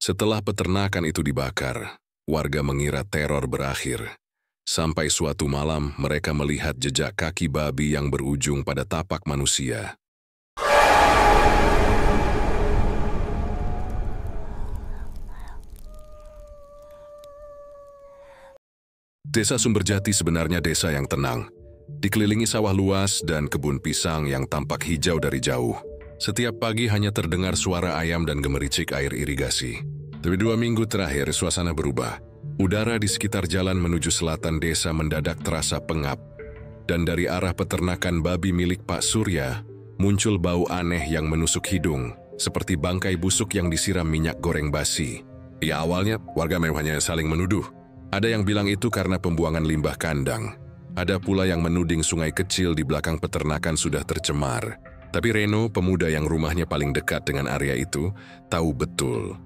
Setelah peternakan itu dibakar, warga mengira teror berakhir. Sampai suatu malam mereka melihat jejak kaki babi yang berujung pada tapak manusia. Desa Sumberjati sebenarnya desa yang tenang, dikelilingi sawah luas dan kebun pisang yang tampak hijau dari jauh. Setiap pagi hanya terdengar suara ayam dan gemericik air irigasi. Tapi 2 minggu terakhir suasana berubah. Udara di sekitar jalan menuju selatan desa mendadak terasa pengap. Dan dari arah peternakan babi milik Pak Surya, muncul bau aneh yang menusuk hidung, seperti bangkai busuk yang disiram minyak goreng basi. Ya awalnya warga hanya saling menuduh. Ada yang bilang itu karena pembuangan limbah kandang. Ada pula yang menuding sungai kecil di belakang peternakan sudah tercemar. Tapi Reno, pemuda yang rumahnya paling dekat dengan area itu, tahu betul.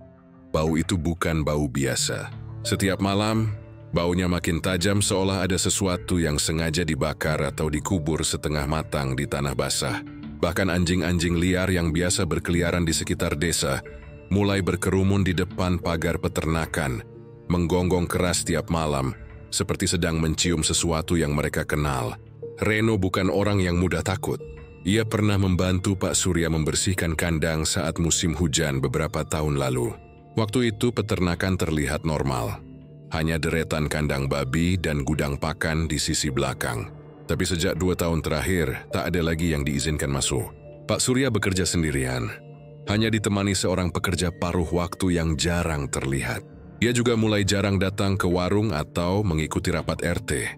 Bau itu bukan bau biasa. Setiap malam, baunya makin tajam seolah ada sesuatu yang sengaja dibakar atau dikubur setengah matang di tanah basah. Bahkan anjing-anjing liar yang biasa berkeliaran di sekitar desa mulai berkerumun di depan pagar peternakan, menggonggong keras tiap malam, seperti sedang mencium sesuatu yang mereka kenal. Reno bukan orang yang mudah takut. Ia pernah membantu Pak Surya membersihkan kandang saat musim hujan beberapa tahun lalu. Waktu itu peternakan terlihat normal. Hanya deretan kandang babi dan gudang pakan di sisi belakang. Tapi sejak 2 tahun terakhir, tak ada lagi yang diizinkan masuk. Pak Surya bekerja sendirian. Hanya ditemani seorang pekerja paruh waktu yang jarang terlihat. Ia juga mulai jarang datang ke warung atau mengikuti rapat RT.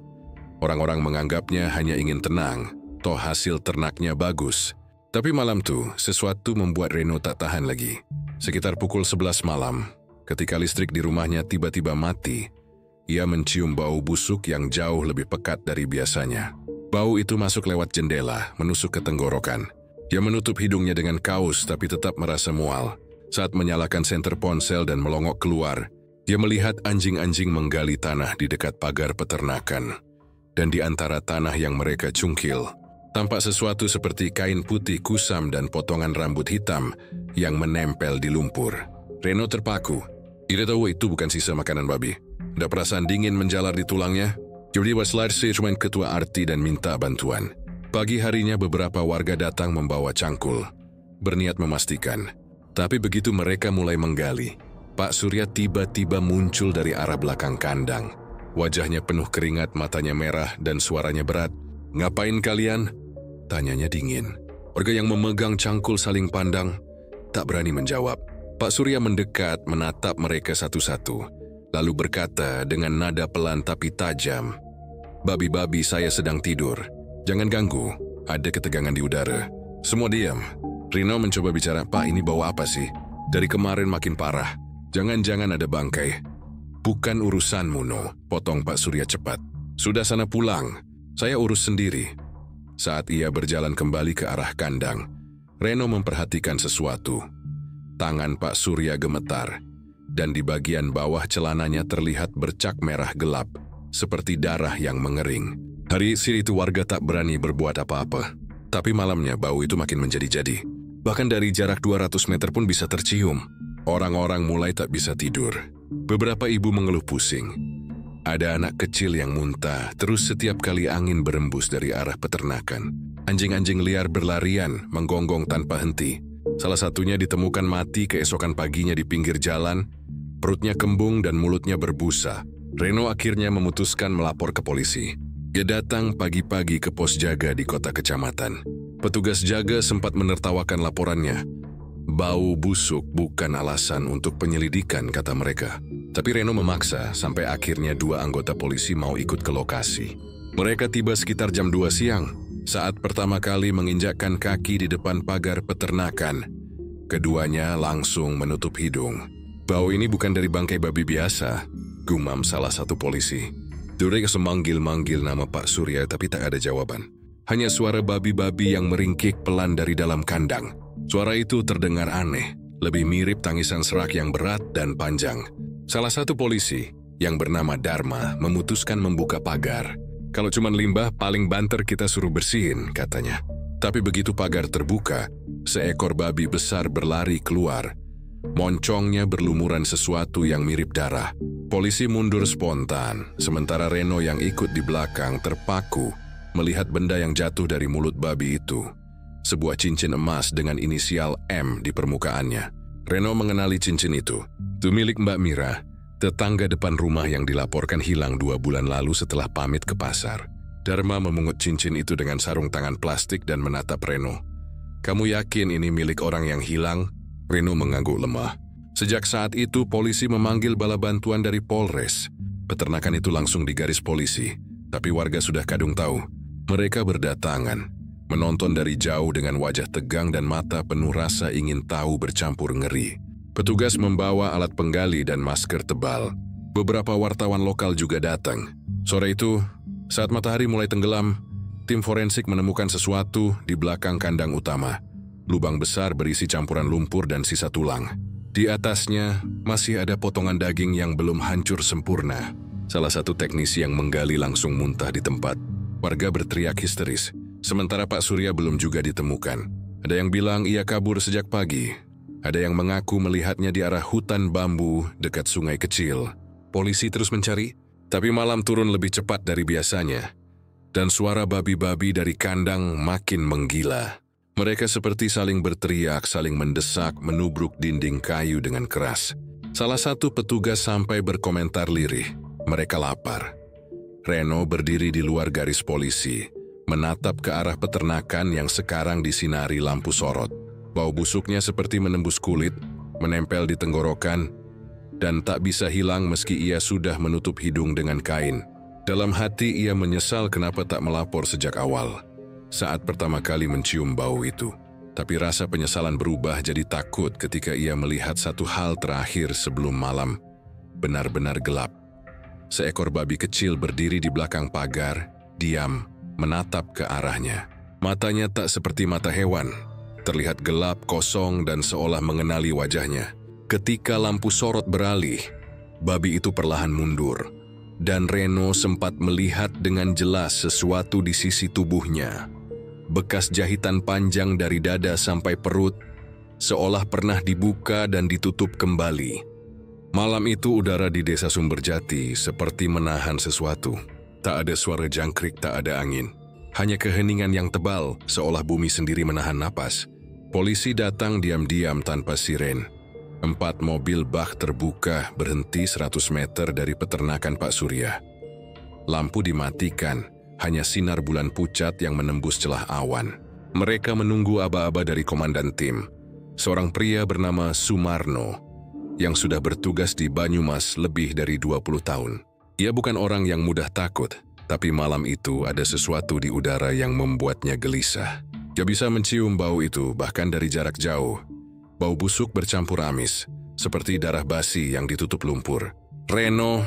Orang-orang menganggapnya hanya ingin tenang, toh hasil ternaknya bagus. Tapi malam tuh, sesuatu membuat Reno tak tahan lagi. Sekitar pukul 11 malam, ketika listrik di rumahnya tiba-tiba mati, ia mencium bau busuk yang jauh lebih pekat dari biasanya. Bau itu masuk lewat jendela, menusuk ke tenggorokan. Dia menutup hidungnya dengan kaus tapi tetap merasa mual. Saat menyalakan senter ponsel dan melongok keluar, dia melihat anjing-anjing menggali tanah di dekat pagar peternakan. Dan di antara tanah yang mereka cungkil, tampak sesuatu seperti kain putih kusam dan potongan rambut hitam yang menempel di lumpur. Reno terpaku. Dia tahu itu bukan sisa makanan babi. Ada perasaan dingin menjalar di tulangnya. Jadi lari cuma ketua RT dan minta bantuan. Pagi harinya beberapa warga datang membawa cangkul, berniat memastikan. Tapi begitu mereka mulai menggali, Pak Surya tiba-tiba muncul dari arah belakang kandang. Wajahnya penuh keringat, matanya merah, dan suaranya berat. "Ngapain kalian?" Tanyanya dingin. Warga yang memegang cangkul saling pandang, tak berani menjawab. Pak Surya mendekat menatap mereka satu-satu, lalu berkata dengan nada pelan tapi tajam, "Babi-babi saya sedang tidur. Jangan ganggu." Ada ketegangan di udara. Semua diam. Rino mencoba bicara, "Pak, ini bau apa sih? Dari kemarin makin parah. Jangan-jangan ada bangkai." "Bukan urusanmu, No," potong Pak Surya cepat. "Sudah sana pulang. Saya urus sendiri." Saat ia berjalan kembali ke arah kandang, Reno memperhatikan sesuatu. Tangan Pak Surya gemetar, dan di bagian bawah celananya terlihat bercak merah gelap, seperti darah yang mengering. Hari itu warga tak berani berbuat apa-apa. Tapi malamnya bau itu makin menjadi-jadi. Bahkan dari jarak 200 meter pun bisa tercium. Orang-orang mulai tak bisa tidur. Beberapa ibu mengeluh pusing. Ada anak kecil yang muntah, terus setiap kali angin berembus dari arah peternakan. Anjing-anjing liar berlarian, menggonggong tanpa henti. Salah satunya ditemukan mati keesokan paginya di pinggir jalan, perutnya kembung dan mulutnya berbusa. Reno akhirnya memutuskan melapor ke polisi. Dia datang pagi-pagi ke pos jaga di kota kecamatan. Petugas jaga sempat menertawakan laporannya. Bau busuk bukan alasan untuk penyelidikan, kata mereka. Tapi Reno memaksa sampai akhirnya 2 anggota polisi mau ikut ke lokasi. Mereka tiba sekitar jam 2 siang, saat pertama kali menginjakkan kaki di depan pagar peternakan. Keduanya langsung menutup hidung. "Bau ini bukan dari bangkai babi biasa," gumam salah satu polisi. Mereka memanggil-manggil nama Pak Surya tapi tak ada jawaban. Hanya suara babi-babi yang meringkik pelan dari dalam kandang. Suara itu terdengar aneh, lebih mirip tangisan serak yang berat dan panjang. Salah satu polisi, yang bernama Dharma, memutuskan membuka pagar. "Kalau cuma limbah, paling banter kita suruh bersihin," katanya. Tapi begitu pagar terbuka, seekor babi besar berlari keluar. Moncongnya berlumuran sesuatu yang mirip darah. Polisi mundur spontan, sementara Reno yang ikut di belakang terpaku melihat benda yang jatuh dari mulut babi itu. Sebuah cincin emas dengan inisial M di permukaannya. Reno mengenali cincin itu. Itu milik Mbak Mira, tetangga depan rumah yang dilaporkan hilang 2 bulan lalu setelah pamit ke pasar. Dharma memungut cincin itu dengan sarung tangan plastik dan menatap Reno. "Kamu yakin ini milik orang yang hilang?" Reno mengangguk lemah. Sejak saat itu, polisi memanggil bala bantuan dari Polres. Peternakan itu langsung digaris polisi, tapi warga sudah kadung tahu. Mereka berdatangan, menonton dari jauh dengan wajah tegang dan mata penuh rasa ingin tahu bercampur ngeri. Petugas membawa alat penggali dan masker tebal. Beberapa wartawan lokal juga datang. Sore itu, saat matahari mulai tenggelam, tim forensik menemukan sesuatu di belakang kandang utama. Lubang besar berisi campuran lumpur dan sisa tulang. Di atasnya masih ada potongan daging yang belum hancur sempurna. Salah satu teknisi yang menggali langsung muntah di tempat. Warga berteriak histeris, sementara Pak Surya belum juga ditemukan. Ada yang bilang ia kabur sejak pagi. Ada yang mengaku melihatnya di arah hutan bambu dekat sungai kecil. Polisi terus mencari, tapi malam turun lebih cepat dari biasanya. Dan suara babi-babi dari kandang makin menggila. Mereka seperti saling berteriak, saling mendesak, menubruk dinding kayu dengan keras. Salah satu petugas sampai berkomentar lirih. Mereka lapar. Reno berdiri di luar garis polisi, menatap ke arah peternakan yang sekarang disinari lampu sorot. Bau busuknya seperti menembus kulit, menempel di tenggorokan, dan tak bisa hilang meski ia sudah menutup hidung dengan kain. Dalam hati ia menyesal kenapa tak melapor sejak awal, saat pertama kali mencium bau itu. Tapi rasa penyesalan berubah jadi takut ketika ia melihat satu hal terakhir sebelum malam benar-benar gelap. Seekor babi kecil berdiri di belakang pagar, diam, menatap ke arahnya. Matanya tak seperti mata hewan. Terlihat gelap, kosong, dan seolah mengenali wajahnya. Ketika lampu sorot beralih, babi itu perlahan mundur, dan Reno sempat melihat dengan jelas sesuatu di sisi tubuhnya. Bekas jahitan panjang dari dada sampai perut, seolah pernah dibuka dan ditutup kembali. Malam itu udara di desa Sumberjati seperti menahan sesuatu. Tak ada suara jangkrik, tak ada angin. Hanya keheningan yang tebal, seolah bumi sendiri menahan napas. Polisi datang diam-diam tanpa siren. 4 mobil bak terbuka berhenti 100 meter dari peternakan Pak Surya. Lampu dimatikan, hanya sinar bulan pucat yang menembus celah awan. Mereka menunggu aba-aba dari komandan tim, seorang pria bernama Sumarno, yang sudah bertugas di Banyumas lebih dari 20 tahun. Ia bukan orang yang mudah takut, tapi malam itu ada sesuatu di udara yang membuatnya gelisah. Dia bisa mencium bau itu bahkan dari jarak jauh. Bau busuk bercampur amis, seperti darah basi yang ditutup lumpur. Reno,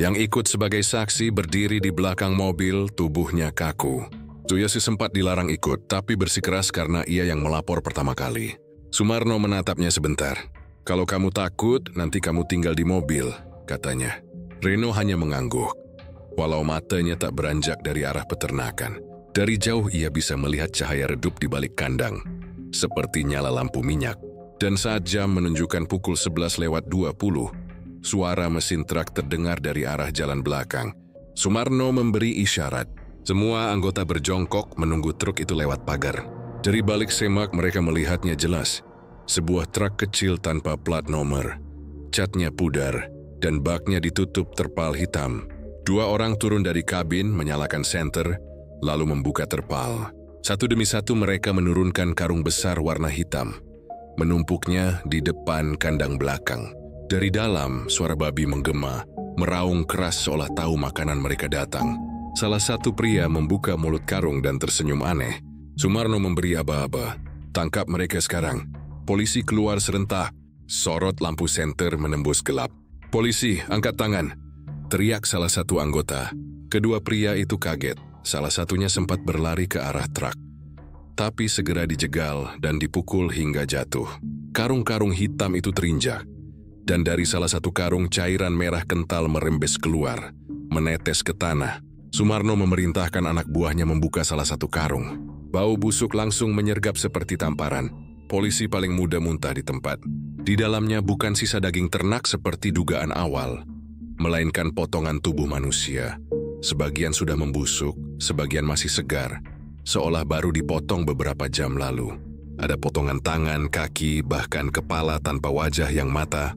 yang ikut sebagai saksi, berdiri di belakang mobil, tubuhnya kaku. Suyasi sempat dilarang ikut, tapi bersikeras karena ia yang melapor pertama kali. Sumarno menatapnya sebentar. "Kalau kamu takut, nanti kamu tinggal di mobil," katanya. Reno hanya mengangguk. Walau matanya tak beranjak dari arah peternakan, dari jauh ia bisa melihat cahaya redup di balik kandang, seperti nyala lampu minyak. Dan saat jam menunjukkan pukul 11:20, suara mesin truk terdengar dari arah jalan belakang. Sumarno memberi isyarat. Semua anggota berjongkok menunggu truk itu lewat pagar. Dari balik semak mereka melihatnya jelas. Sebuah truk kecil tanpa plat nomor. Catnya pudar, dan baknya ditutup terpal hitam. 2 orang turun dari kabin, menyalakan senter, lalu membuka terpal. Satu demi satu mereka menurunkan karung besar warna hitam, menumpuknya di depan kandang belakang. Dari dalam, suara babi menggema, meraung keras seolah tahu makanan mereka datang. Salah satu pria membuka mulut karung dan tersenyum aneh. Sumarno memberi aba-aba. "Tangkap mereka sekarang." Polisi keluar serentak. Sorot lampu senter menembus gelap. "Polisi, angkat tangan!" teriak salah satu anggota. Kedua pria itu kaget. Salah satunya sempat berlari ke arah truk, tapi segera dijegal dan dipukul hingga jatuh. Karung-karung hitam itu terinjak, dan dari salah satu karung cairan merah kental merembes keluar, menetes ke tanah. Sumarno memerintahkan anak buahnya membuka salah satu karung. Bau busuk langsung menyergap seperti tamparan. Polisi paling muda muntah di tempat. Di dalamnya bukan sisa daging ternak seperti dugaan awal, melainkan potongan tubuh manusia. Sebagian sudah membusuk, sebagian masih segar, seolah baru dipotong beberapa jam lalu. Ada potongan tangan, kaki, bahkan kepala tanpa wajah yang mata,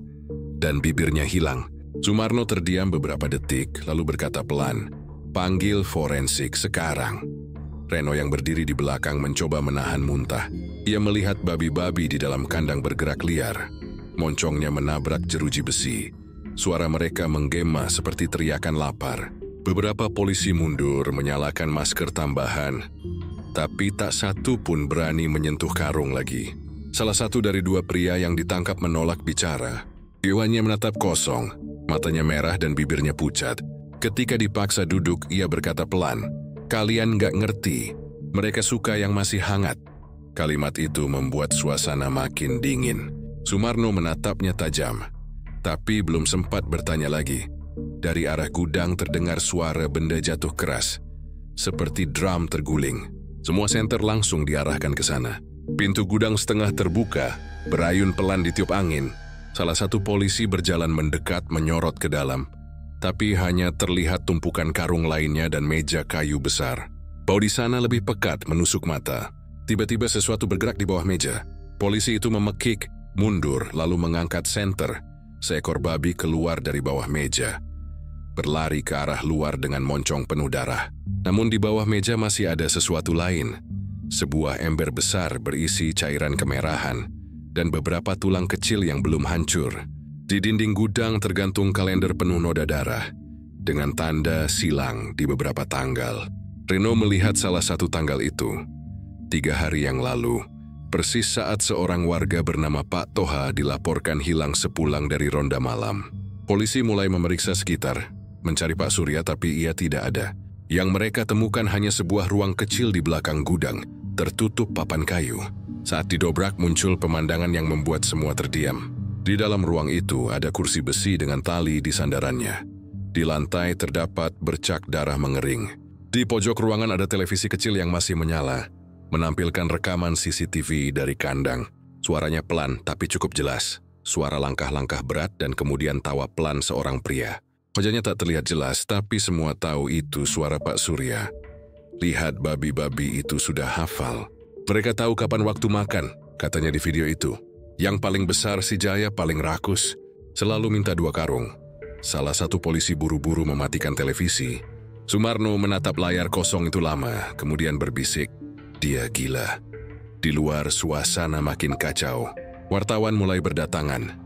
dan bibirnya hilang. Sumarno terdiam beberapa detik, lalu berkata pelan, "Panggil forensik sekarang." Reno yang berdiri di belakang mencoba menahan muntah. Ia melihat babi-babi di dalam kandang bergerak liar. Moncongnya menabrak jeruji besi. Suara mereka menggema seperti teriakan lapar. Beberapa polisi mundur menyalakan masker tambahan, tapi tak satu pun berani menyentuh karung lagi. Salah satu dari dua pria yang ditangkap menolak bicara. Jiwanya menatap kosong, matanya merah dan bibirnya pucat. Ketika dipaksa duduk, ia berkata pelan, "Kalian nggak ngerti, mereka suka yang masih hangat." Kalimat itu membuat suasana makin dingin. Sumarno menatapnya tajam, tapi belum sempat bertanya lagi. Dari arah gudang terdengar suara benda jatuh keras, seperti drum terguling. Semua senter langsung diarahkan ke sana. Pintu gudang setengah terbuka, berayun pelan ditiup angin. Salah satu polisi berjalan mendekat menyorot ke dalam, tapi hanya terlihat tumpukan karung lainnya dan meja kayu besar. Bau di sana lebih pekat menusuk mata. Tiba-tiba sesuatu bergerak di bawah meja. Polisi itu memekik, mundur, lalu mengangkat senter. Seekor babi keluar dari bawah meja, berlari ke arah luar dengan moncong penuh darah. Namun di bawah meja masih ada sesuatu lain. Sebuah ember besar berisi cairan kemerahan dan beberapa tulang kecil yang belum hancur. Di dinding gudang tergantung kalender penuh noda darah, dengan tanda silang di beberapa tanggal. Reno melihat salah satu tanggal itu. 3 hari yang lalu, persis saat seorang warga bernama Pak Toha dilaporkan hilang sepulang dari ronda malam. Polisi mulai memeriksa sekitar, mencari Pak Surya tapi ia tidak ada. Yang mereka temukan hanya sebuah ruang kecil di belakang gudang, tertutup papan kayu. Saat didobrak muncul pemandangan yang membuat semua terdiam. Di dalam ruang itu ada kursi besi dengan tali di sandarannya. Di lantai terdapat bercak darah mengering. Di pojok ruangan ada televisi kecil yang masih menyala, menampilkan rekaman CCTV dari kandang. Suaranya pelan tapi cukup jelas. Suara langkah-langkah berat dan kemudian tawa pelan seorang pria. Wajahnya tak terlihat jelas, tapi semua tahu itu suara Pak Surya. Lihat babi-babi itu sudah hafal. Mereka tahu kapan waktu makan, katanya di video itu. Yang paling besar si Jaya paling rakus, selalu minta 2 karung. Salah satu polisi buru-buru mematikan televisi. Sumarno menatap layar kosong itu lama, kemudian berbisik, "Dia gila." Di luar suasana makin kacau. Wartawan mulai berdatangan.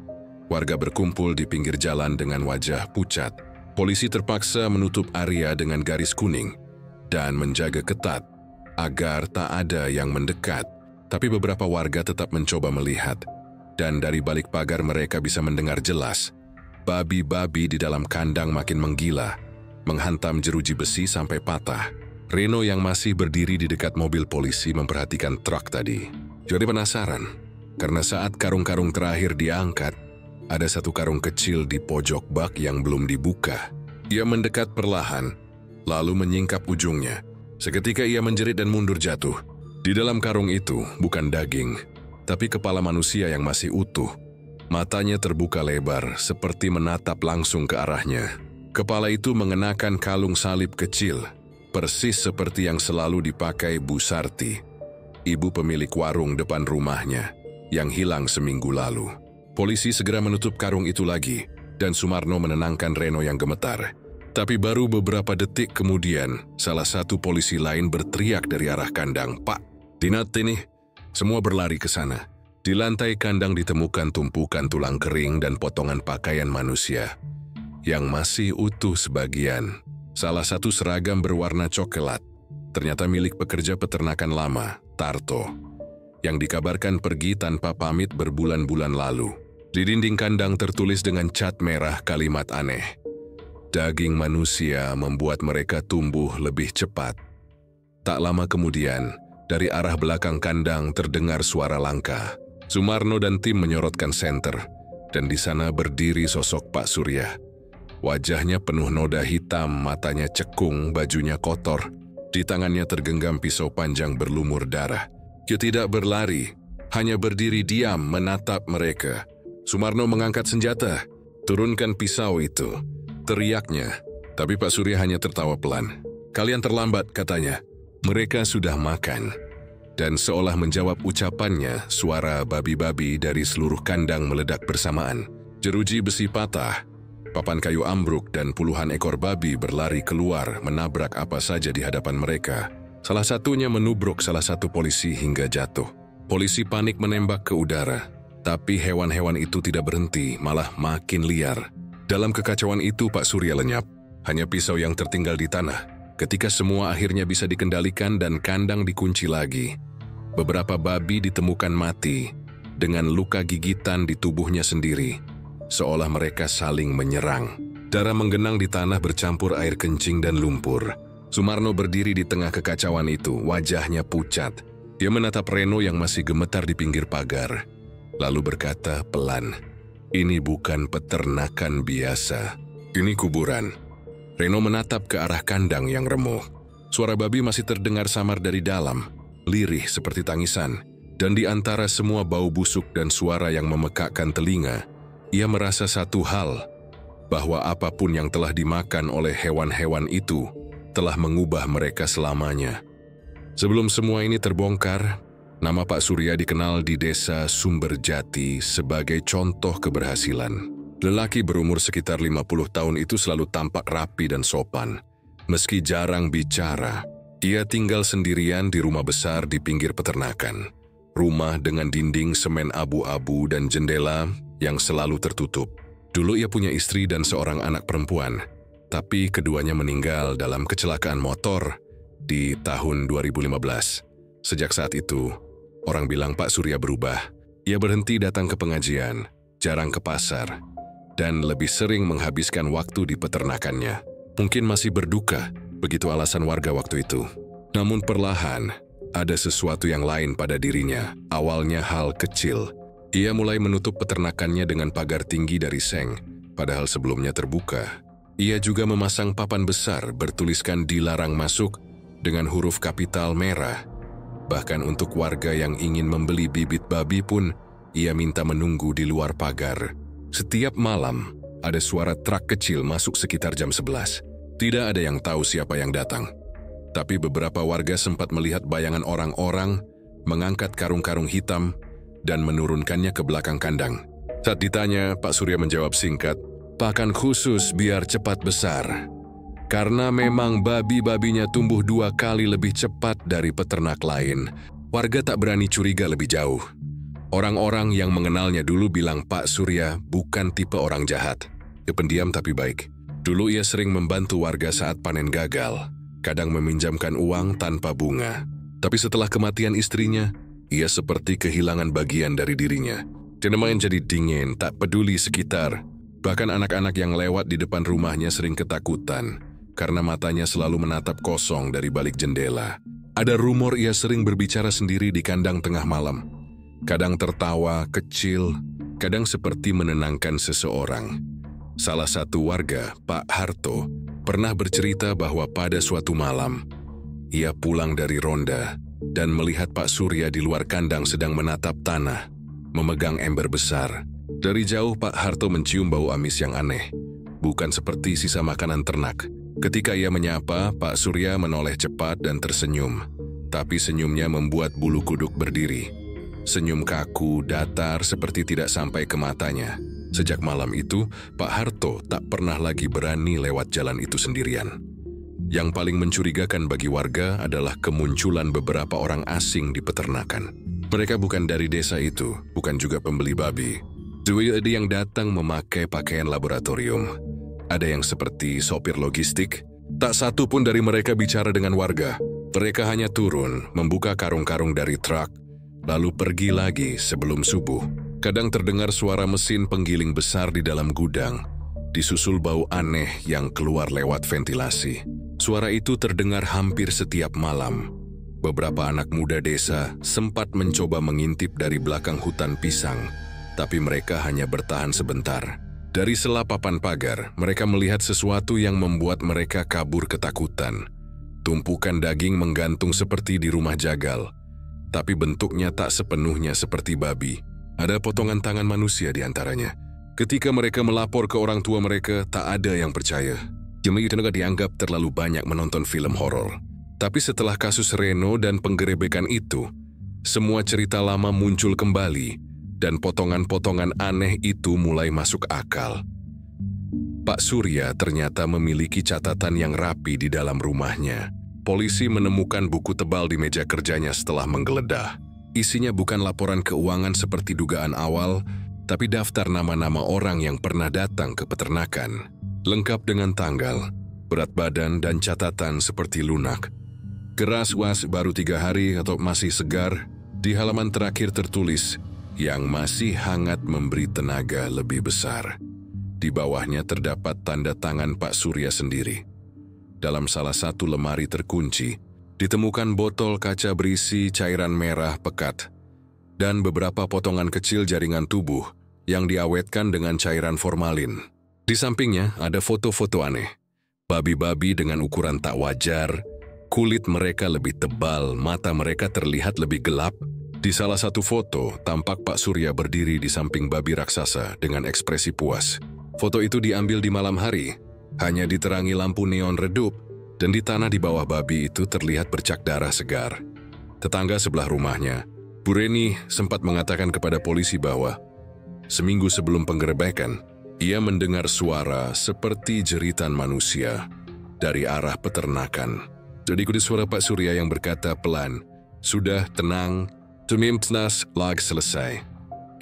Warga berkumpul di pinggir jalan dengan wajah pucat. Polisi terpaksa menutup area dengan garis kuning dan menjaga ketat agar tak ada yang mendekat. Tapi beberapa warga tetap mencoba melihat, dan dari balik pagar mereka bisa mendengar jelas. Babi-babi di dalam kandang makin menggila, menghantam jeruji besi sampai patah. Reno yang masih berdiri di dekat mobil polisi memperhatikan truk tadi. Jadi penasaran, karena saat karung-karung terakhir diangkat, ada satu karung kecil di pojok bak yang belum dibuka. Ia mendekat perlahan, lalu menyingkap ujungnya. Seketika ia menjerit dan mundur jatuh. Di dalam karung itu bukan daging, tapi kepala manusia yang masih utuh. Matanya terbuka lebar, seperti menatap langsung ke arahnya. Kepala itu mengenakan kalung salib kecil, persis seperti yang selalu dipakai Bu Sarti, ibu pemilik warung depan rumahnya, yang hilang seminggu lalu. Polisi segera menutup karung itu lagi, dan Sumarno menenangkan Reno yang gemetar. Tapi baru beberapa detik kemudian, salah satu polisi lain berteriak dari arah kandang, "Pak, lihat ini!" Semua berlari ke sana. Di lantai kandang ditemukan tumpukan tulang kering dan potongan pakaian manusia, yang masih utuh sebagian. Salah satu seragam berwarna coklat, ternyata milik pekerja peternakan lama, Tarto, yang dikabarkan pergi tanpa pamit berbulan-bulan lalu. Di dinding kandang tertulis dengan cat merah kalimat aneh. Daging manusia membuat mereka tumbuh lebih cepat. Tak lama kemudian, dari arah belakang kandang terdengar suara langkah. Sumarno dan tim menyorotkan senter, dan di sana berdiri sosok Pak Surya. Wajahnya penuh noda hitam, matanya cekung, bajunya kotor. Di tangannya tergenggam pisau panjang berlumur darah. Dia tidak berlari, hanya berdiri diam menatap mereka. Sumarno mengangkat senjata. "Turunkan pisau itu," teriaknya. Tapi Pak Surya hanya tertawa pelan. "Kalian terlambat," katanya. "Mereka sudah makan." Dan seolah menjawab ucapannya, suara babi-babi dari seluruh kandang meledak bersamaan. Jeruji besi patah, papan kayu ambruk, dan puluhan ekor babi berlari keluar menabrak apa saja di hadapan mereka. Salah satunya menubruk salah satu polisi hingga jatuh. Polisi panik menembak ke udara, tapi hewan-hewan itu tidak berhenti, malah makin liar. Dalam kekacauan itu Pak Surya lenyap. Hanya pisau yang tertinggal di tanah. Ketika semua akhirnya bisa dikendalikan dan kandang dikunci lagi, beberapa babi ditemukan mati dengan luka gigitan di tubuhnya sendiri, seolah mereka saling menyerang. Darah menggenang di tanah bercampur air kencing dan lumpur. Sumarno berdiri di tengah kekacauan itu, wajahnya pucat. Dia menatap Reno yang masih gemetar di pinggir pagar, lalu berkata pelan, "Ini bukan peternakan biasa, ini kuburan." Reno menatap ke arah kandang yang remuk. Suara babi masih terdengar samar dari dalam, lirih seperti tangisan. Dan di antara semua bau busuk dan suara yang memekakkan telinga, ia merasa satu hal, bahwa apapun yang telah dimakan oleh hewan-hewan itu telah mengubah mereka selamanya. Sebelum semua ini terbongkar, nama Pak Surya dikenal di desa Sumberjati sebagai contoh keberhasilan. Lelaki berumur sekitar 50 tahun itu selalu tampak rapi dan sopan. Meski jarang bicara, ia tinggal sendirian di rumah besar di pinggir peternakan. Rumah dengan dinding semen abu-abu dan jendela yang selalu tertutup. Dulu ia punya istri dan seorang anak perempuan, tapi keduanya meninggal dalam kecelakaan motor di tahun 2015. Sejak saat itu, orang bilang Pak Surya berubah. Ia berhenti datang ke pengajian, jarang ke pasar, dan lebih sering menghabiskan waktu di peternakannya. Mungkin masih berduka, begitu alasan warga waktu itu. Namun perlahan, ada sesuatu yang lain pada dirinya. Awalnya hal kecil. Ia mulai menutup peternakannya dengan pagar tinggi dari seng, padahal sebelumnya terbuka. Ia juga memasang papan besar bertuliskan "Dilarang Masuk" dengan huruf kapital merah. Bahkan untuk warga yang ingin membeli bibit babi pun, ia minta menunggu di luar pagar. Setiap malam, ada suara truk kecil masuk sekitar jam 11. Tidak ada yang tahu siapa yang datang. Tapi beberapa warga sempat melihat bayangan orang-orang mengangkat karung-karung hitam dan menurunkannya ke belakang kandang. Saat ditanya, Pak Surya menjawab singkat, "Pakan khusus biar cepat besar. Karena memang babi-babinya tumbuh 2 kali lebih cepat dari peternak lain." Warga tak berani curiga lebih jauh. Orang-orang yang mengenalnya dulu bilang Pak Surya bukan tipe orang jahat. Dia pendiam tapi baik. Dulu ia sering membantu warga saat panen gagal, kadang meminjamkan uang tanpa bunga. Tapi setelah kematian istrinya, ia seperti kehilangan bagian dari dirinya. Dia main jadi dingin, tak peduli sekitar. Bahkan anak-anak yang lewat di depan rumahnya sering ketakutan, karena matanya selalu menatap kosong dari balik jendela. Ada rumor ia sering berbicara sendiri di kandang tengah malam. Kadang tertawa kecil, kadang seperti menenangkan seseorang. Salah satu warga, Pak Harto, pernah bercerita bahwa pada suatu malam, ia pulang dari ronda dan melihat Pak Surya di luar kandang sedang menatap tanah, memegang ember besar. Dari jauh Pak Harto mencium bau amis yang aneh, bukan seperti sisa makanan ternak. Ketika ia menyapa, Pak Surya menoleh cepat dan tersenyum, tapi senyumnya membuat bulu kuduk berdiri. Senyum kaku, datar, seperti tidak sampai ke matanya. Sejak malam itu, Pak Harto tak pernah lagi berani lewat jalan itu sendirian. Yang paling mencurigakan bagi warga adalah kemunculan beberapa orang asing di peternakan. Mereka bukan dari desa itu, bukan juga pembeli babi. Ada yang datang memakai pakaian laboratorium. Ada yang seperti sopir logistik. Tak satu pun dari mereka bicara dengan warga. Mereka hanya turun, membuka karung-karung dari truk, lalu pergi lagi sebelum subuh. Kadang terdengar suara mesin penggiling besar di dalam gudang, disusul bau aneh yang keluar lewat ventilasi. Suara itu terdengar hampir setiap malam. Beberapa anak muda desa sempat mencoba mengintip dari belakang hutan pisang, tapi mereka hanya bertahan sebentar. Dari sela papan pagar, mereka melihat sesuatu yang membuat mereka kabur ketakutan. Tumpukan daging menggantung seperti di rumah jagal, tapi bentuknya tak sepenuhnya seperti babi. Ada potongan tangan manusia di antaranya. Ketika mereka melapor ke orang tua mereka, tak ada yang percaya. Jemaah itu dianggap terlalu banyak menonton film horor. Tapi setelah kasus Reno dan penggerebekan itu, semua cerita lama muncul kembali dan potongan-potongan aneh itu mulai masuk akal. Pak Surya ternyata memiliki catatan yang rapi di dalam rumahnya. Polisi menemukan buku tebal di meja kerjanya setelah menggeledah. Isinya bukan laporan keuangan seperti dugaan awal, tapi daftar nama-nama orang yang pernah datang ke peternakan. Lengkap dengan tanggal, berat badan, dan catatan seperti lunak. Keras was baru 3 hari atau masih segar, di halaman terakhir tertulis, yang masih hangat memberi tenaga lebih besar. Di bawahnya terdapat tanda tangan Pak Surya sendiri. Dalam salah satu lemari terkunci, ditemukan botol kaca berisi cairan merah pekat dan beberapa potongan kecil jaringan tubuh yang diawetkan dengan cairan formalin. Di sampingnya ada foto-foto aneh. Babi-babi dengan ukuran tak wajar, kulit mereka lebih tebal, mata mereka terlihat lebih gelap. Di salah satu foto, tampak Pak Surya berdiri di samping babi raksasa dengan ekspresi puas. Foto itu diambil di malam hari, hanya diterangi lampu neon redup, dan di tanah di bawah babi itu terlihat bercak darah segar. Tetangga sebelah rumahnya, Bu Reni, sempat mengatakan kepada polisi bahwa seminggu sebelum penggerebekan, ia mendengar suara seperti jeritan manusia dari arah peternakan. Jadi ikuti suara Pak Surya yang berkata pelan, "Sudah tenang, tumimtnas lag selesai."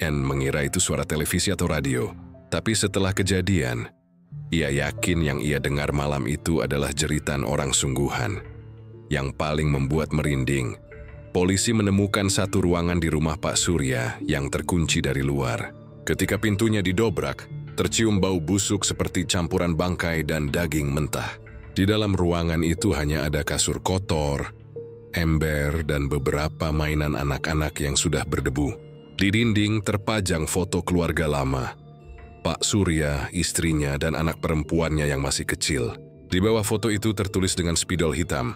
En mengira itu suara televisi atau radio. Tapi setelah kejadian, ia yakin yang ia dengar malam itu adalah jeritan orang sungguhan. Yang paling membuat merinding, polisi menemukan satu ruangan di rumah Pak Surya yang terkunci dari luar. Ketika pintunya didobrak, tercium bau busuk seperti campuran bangkai dan daging mentah. Di dalam ruangan itu hanya ada kasur kotor, ember, dan beberapa mainan anak-anak yang sudah berdebu. Di dinding terpajang foto keluarga lama, Pak Surya, istrinya, dan anak perempuannya yang masih kecil. Di bawah foto itu tertulis dengan spidol hitam,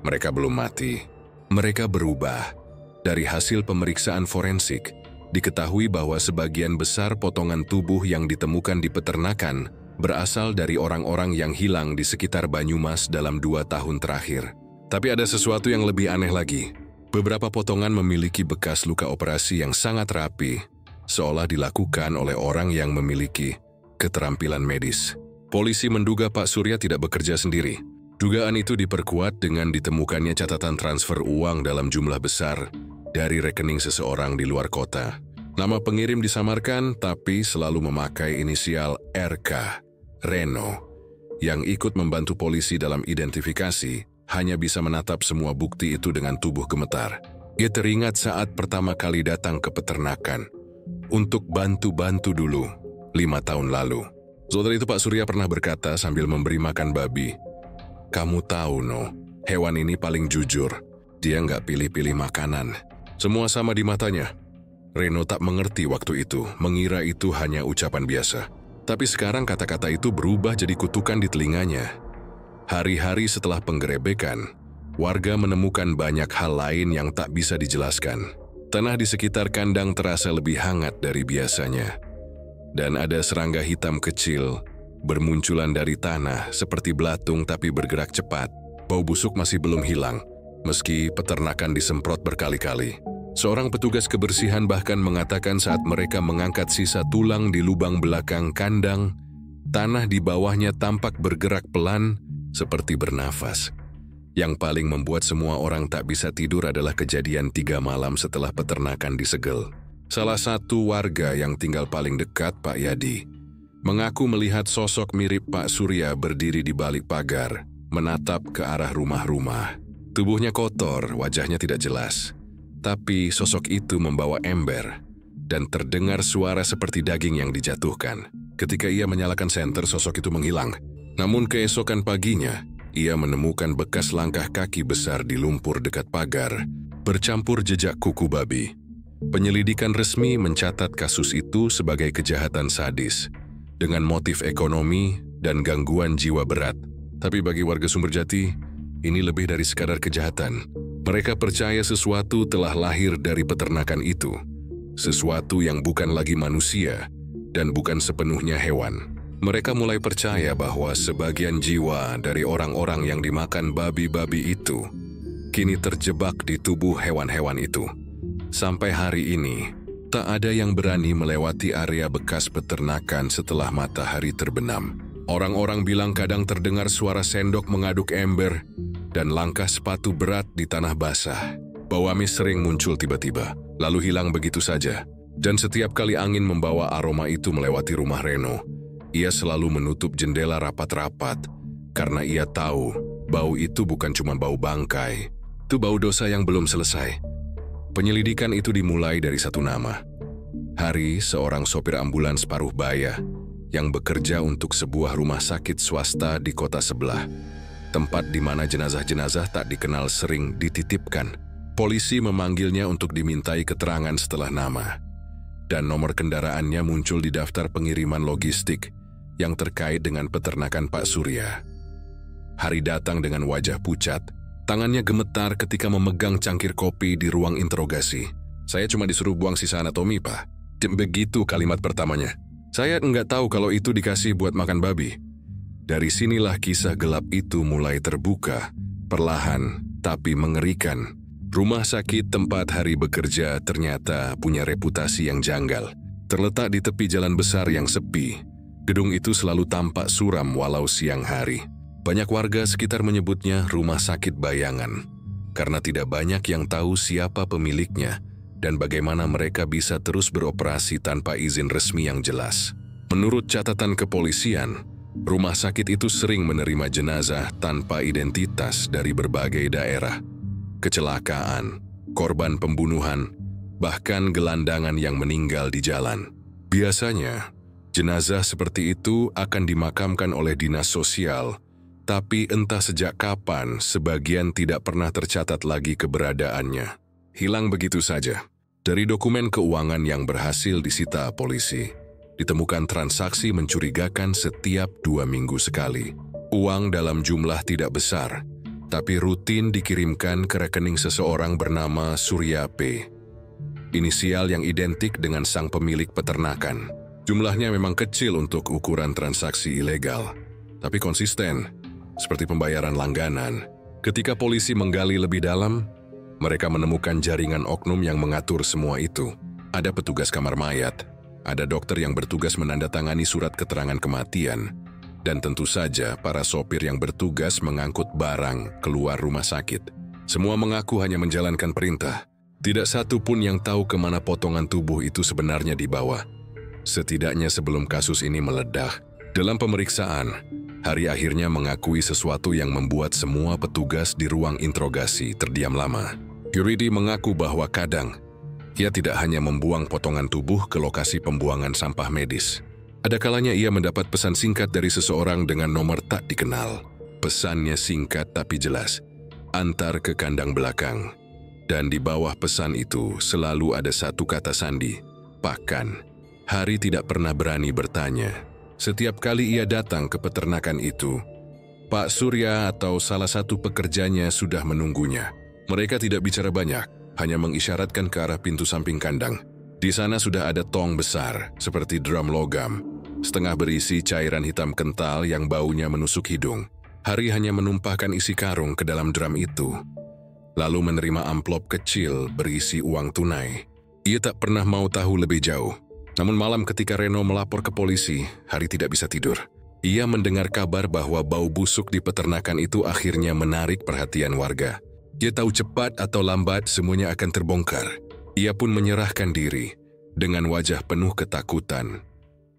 "Mereka belum mati. Mereka berubah." Dari hasil pemeriksaan forensik, diketahui bahwa sebagian besar potongan tubuh yang ditemukan di peternakan berasal dari orang-orang yang hilang di sekitar Banyumas dalam 2 tahun terakhir. Tapi ada sesuatu yang lebih aneh lagi. Beberapa potongan memiliki bekas luka operasi yang sangat rapi, seolah dilakukan oleh orang yang memiliki keterampilan medis. Polisi menduga Pak Surya tidak bekerja sendiri. Dugaan itu diperkuat dengan ditemukannya catatan transfer uang dalam jumlah besar dari rekening seseorang di luar kota. Nama pengirim disamarkan, tapi selalu memakai inisial RK, Reno, yang ikut membantu polisi dalam identifikasi, hanya bisa menatap semua bukti itu dengan tubuh gemetar. Ia teringat saat pertama kali datang ke peternakan untuk bantu-bantu dulu, 5 tahun lalu. Saudara itu Pak Surya pernah berkata sambil memberi makan babi, "Kamu tahu, No, hewan ini paling jujur. Dia nggak pilih-pilih makanan. Semua sama di matanya." Reno tak mengerti waktu itu, mengira itu hanya ucapan biasa. Tapi sekarang kata-kata itu berubah jadi kutukan di telinganya. Hari-hari setelah penggerebekan, warga menemukan banyak hal lain yang tak bisa dijelaskan. Tanah di sekitar kandang terasa lebih hangat dari biasanya. Dan ada serangga hitam kecil bermunculan dari tanah seperti belatung tapi bergerak cepat. Bau busuk masih belum hilang, meski peternakan disemprot berkali-kali. Seorang petugas kebersihan bahkan mengatakan saat mereka mengangkat sisa tulang di lubang belakang kandang, tanah di bawahnya tampak bergerak pelan seperti bernafas. Yang paling membuat semua orang tak bisa tidur adalah kejadian 3 malam setelah peternakan disegel. Salah satu warga yang tinggal paling dekat, Pak Yadi, mengaku melihat sosok mirip Pak Surya berdiri di balik pagar, menatap ke arah rumah-rumah. Tubuhnya kotor, wajahnya tidak jelas. Tapi sosok itu membawa ember, dan terdengar suara seperti daging yang dijatuhkan. Ketika ia menyalakan senter, sosok itu menghilang. Namun keesokan paginya, ia menemukan bekas langkah kaki besar di lumpur dekat pagar, bercampur jejak kuku babi. Penyelidikan resmi mencatat kasus itu sebagai kejahatan sadis, dengan motif ekonomi dan gangguan jiwa berat. Tapi bagi warga Sumberjati, ini lebih dari sekadar kejahatan. Mereka percaya sesuatu telah lahir dari peternakan itu. sesuatu yang bukan lagi manusia dan bukan sepenuhnya hewan. Mereka mulai percaya bahwa sebagian jiwa dari orang-orang yang dimakan babi-babi itu kini terjebak di tubuh hewan-hewan itu. Sampai hari ini, tak ada yang berani melewati area bekas peternakan setelah matahari terbenam. Orang-orang bilang kadang terdengar suara sendok mengaduk ember dan langkah sepatu berat di tanah basah. Bau amis sering muncul tiba-tiba, lalu hilang begitu saja. Dan setiap kali angin membawa aroma itu melewati rumah Reno, ia selalu menutup jendela rapat-rapat karena ia tahu bau itu bukan cuma bau bangkai, itu bau dosa yang belum selesai. Penyelidikan itu dimulai dari satu nama. Hari, seorang sopir ambulans paruh baya yang bekerja untuk sebuah rumah sakit swasta di kota sebelah, tempat di mana jenazah-jenazah tak dikenal sering dititipkan. Polisi memanggilnya untuk dimintai keterangan setelah nama, dan nomor kendaraannya muncul di daftar pengiriman logistik yang terkait dengan peternakan Pak Surya. Hari datang dengan wajah pucat. Tangannya gemetar ketika memegang cangkir kopi di ruang interogasi. "Saya cuma disuruh buang sisa anatomi, Pak." Begitu kalimat pertamanya. "Saya nggak tahu kalau itu dikasih buat makan babi." Dari sinilah kisah gelap itu mulai terbuka, perlahan tapi mengerikan. Rumah sakit tempat Hari bekerja ternyata punya reputasi yang janggal. Terletak di tepi jalan besar yang sepi, gedung itu selalu tampak suram walau siang hari. Banyak warga sekitar menyebutnya rumah sakit bayangan, karena tidak banyak yang tahu siapa pemiliknya dan bagaimana mereka bisa terus beroperasi tanpa izin resmi yang jelas. Menurut catatan kepolisian, rumah sakit itu sering menerima jenazah tanpa identitas dari berbagai daerah. Kecelakaan, korban pembunuhan, bahkan gelandangan yang meninggal di jalan. Biasanya, jenazah seperti itu akan dimakamkan oleh dinas sosial, tapi entah sejak kapan sebagian tidak pernah tercatat lagi keberadaannya. Hilang begitu saja. Dari dokumen keuangan yang berhasil disita polisi, ditemukan transaksi mencurigakan setiap 2 minggu sekali. Uang dalam jumlah tidak besar, tapi rutin dikirimkan ke rekening seseorang bernama Surya P. Inisial yang identik dengan sang pemilik peternakan. Jumlahnya memang kecil untuk ukuran transaksi ilegal, tapi konsisten, seperti pembayaran langganan. Ketika polisi menggali lebih dalam, mereka menemukan jaringan oknum yang mengatur semua itu. Ada petugas kamar mayat, ada dokter yang bertugas menandatangani surat keterangan kematian, dan tentu saja para sopir yang bertugas mengangkut barang keluar rumah sakit. Semua mengaku hanya menjalankan perintah. Tidak satu pun yang tahu kemana potongan tubuh itu sebenarnya dibawa. Setidaknya sebelum kasus ini meledak, dalam pemeriksaan, Hari akhirnya mengakui sesuatu yang membuat semua petugas di ruang interogasi terdiam lama. Yuridi mengaku bahwa kadang, ia tidak hanya membuang potongan tubuh ke lokasi pembuangan sampah medis. Ada kalanya ia mendapat pesan singkat dari seseorang dengan nomor tak dikenal. Pesannya singkat tapi jelas, antar ke kandang belakang. Dan di bawah pesan itu selalu ada satu kata sandi, pakan. Hari tidak pernah berani bertanya. Setiap kali ia datang ke peternakan itu, Pak Surya atau salah satu pekerjanya sudah menunggunya. Mereka tidak bicara banyak, hanya mengisyaratkan ke arah pintu samping kandang. Di sana sudah ada tong besar, seperti drum logam, setengah berisi cairan hitam kental yang baunya menusuk hidung. Hari hanya menumpahkan isi karung ke dalam drum itu, lalu menerima amplop kecil berisi uang tunai. Ia tak pernah mau tahu lebih jauh. Namun malam ketika Reno melapor ke polisi, Hari tidak bisa tidur. Ia mendengar kabar bahwa bau busuk di peternakan itu akhirnya menarik perhatian warga. Ia tahu cepat atau lambat semuanya akan terbongkar. Ia pun menyerahkan diri dengan wajah penuh ketakutan.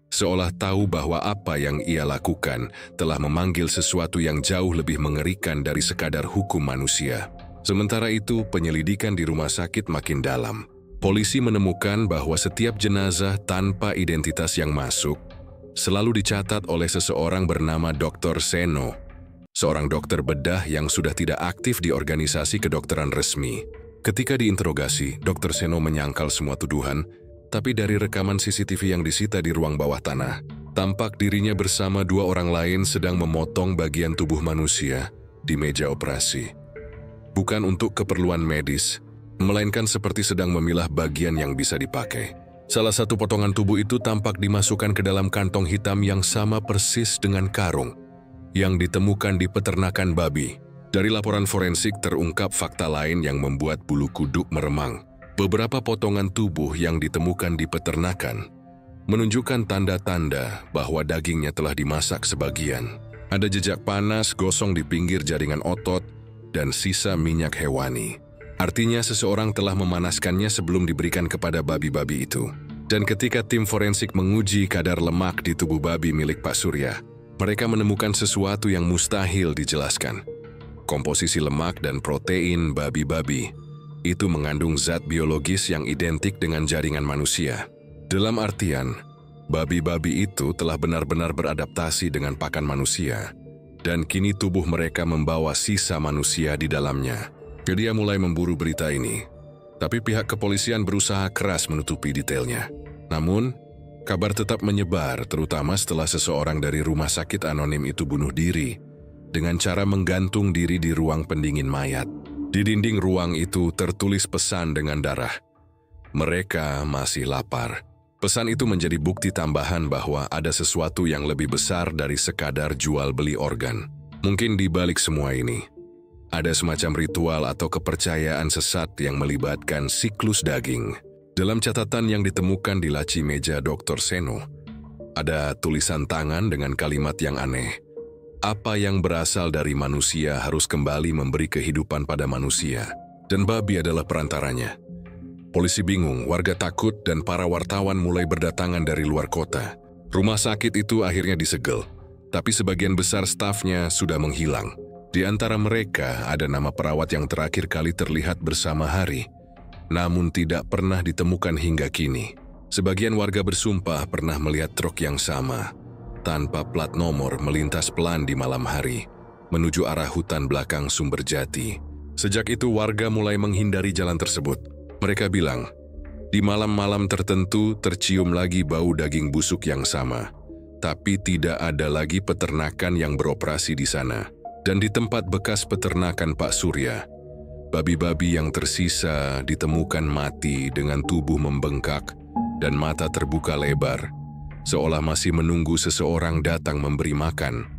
Seolah tahu bahwa apa yang ia lakukan telah memanggil sesuatu yang jauh lebih mengerikan dari sekadar hukum manusia. Sementara itu, penyelidikan di rumah sakit makin dalam. Polisi menemukan bahwa setiap jenazah tanpa identitas yang masuk selalu dicatat oleh seseorang bernama Dr. Seno, seorang dokter bedah yang sudah tidak aktif di organisasi kedokteran resmi. Ketika diinterogasi, Dr. Seno menyangkal semua tuduhan, tapi dari rekaman CCTV yang disita di ruang bawah tanah, tampak dirinya bersama 2 orang lain sedang memotong bagian tubuh manusia di meja operasi. Bukan untuk keperluan medis, melainkan seperti sedang memilah bagian yang bisa dipakai. Salah satu potongan tubuh itu tampak dimasukkan ke dalam kantong hitam yang sama persis dengan karung yang ditemukan di peternakan babi. Dari laporan forensik terungkap fakta lain yang membuat bulu kuduk meremang. Beberapa potongan tubuh yang ditemukan di peternakan menunjukkan tanda-tanda bahwa dagingnya telah dimasak sebagian. Ada jejak panas gosong di pinggir jaringan otot dan sisa minyak hewani. Artinya seseorang telah memanaskannya sebelum diberikan kepada babi-babi itu. Dan ketika tim forensik menguji kadar lemak di tubuh babi milik Pak Surya, mereka menemukan sesuatu yang mustahil dijelaskan. Komposisi lemak dan protein babi-babi itu mengandung zat biologis yang identik dengan jaringan manusia. Dalam artian, babi-babi itu telah benar-benar beradaptasi dengan pakan manusia, dan kini tubuh mereka membawa sisa manusia di dalamnya. Dia mulai memburu berita ini, tapi pihak kepolisian berusaha keras menutupi detailnya. Namun, kabar tetap menyebar, terutama setelah seseorang dari rumah sakit anonim itu bunuh diri dengan cara menggantung diri di ruang pendingin mayat. Di dinding ruang itu tertulis pesan dengan darah. Mereka masih lapar. Pesan itu menjadi bukti tambahan bahwa ada sesuatu yang lebih besar dari sekadar jual beli organ. Mungkin di balik semua ini, ada semacam ritual atau kepercayaan sesat yang melibatkan siklus daging. Dalam catatan yang ditemukan di laci meja Dr. Seno, ada tulisan tangan dengan kalimat yang aneh. Apa yang berasal dari manusia harus kembali memberi kehidupan pada manusia, dan babi adalah perantaranya. Polisi bingung, warga takut, dan para wartawan mulai berdatangan dari luar kota. Rumah sakit itu akhirnya disegel, tapi sebagian besar stafnya sudah menghilang. Di antara mereka ada nama perawat yang terakhir kali terlihat bersama Hari, namun tidak pernah ditemukan hingga kini. Sebagian warga bersumpah pernah melihat truk yang sama, tanpa plat nomor melintas pelan di malam hari, menuju arah hutan belakang Sumberjati. Sejak itu warga mulai menghindari jalan tersebut. Mereka bilang, di malam-malam tertentu tercium lagi bau daging busuk yang sama, tapi tidak ada lagi peternakan yang beroperasi di sana. Dan di tempat bekas peternakan Pak Surya, babi-babi yang tersisa ditemukan mati dengan tubuh membengkak dan mata terbuka lebar, seolah masih menunggu seseorang datang memberi makan.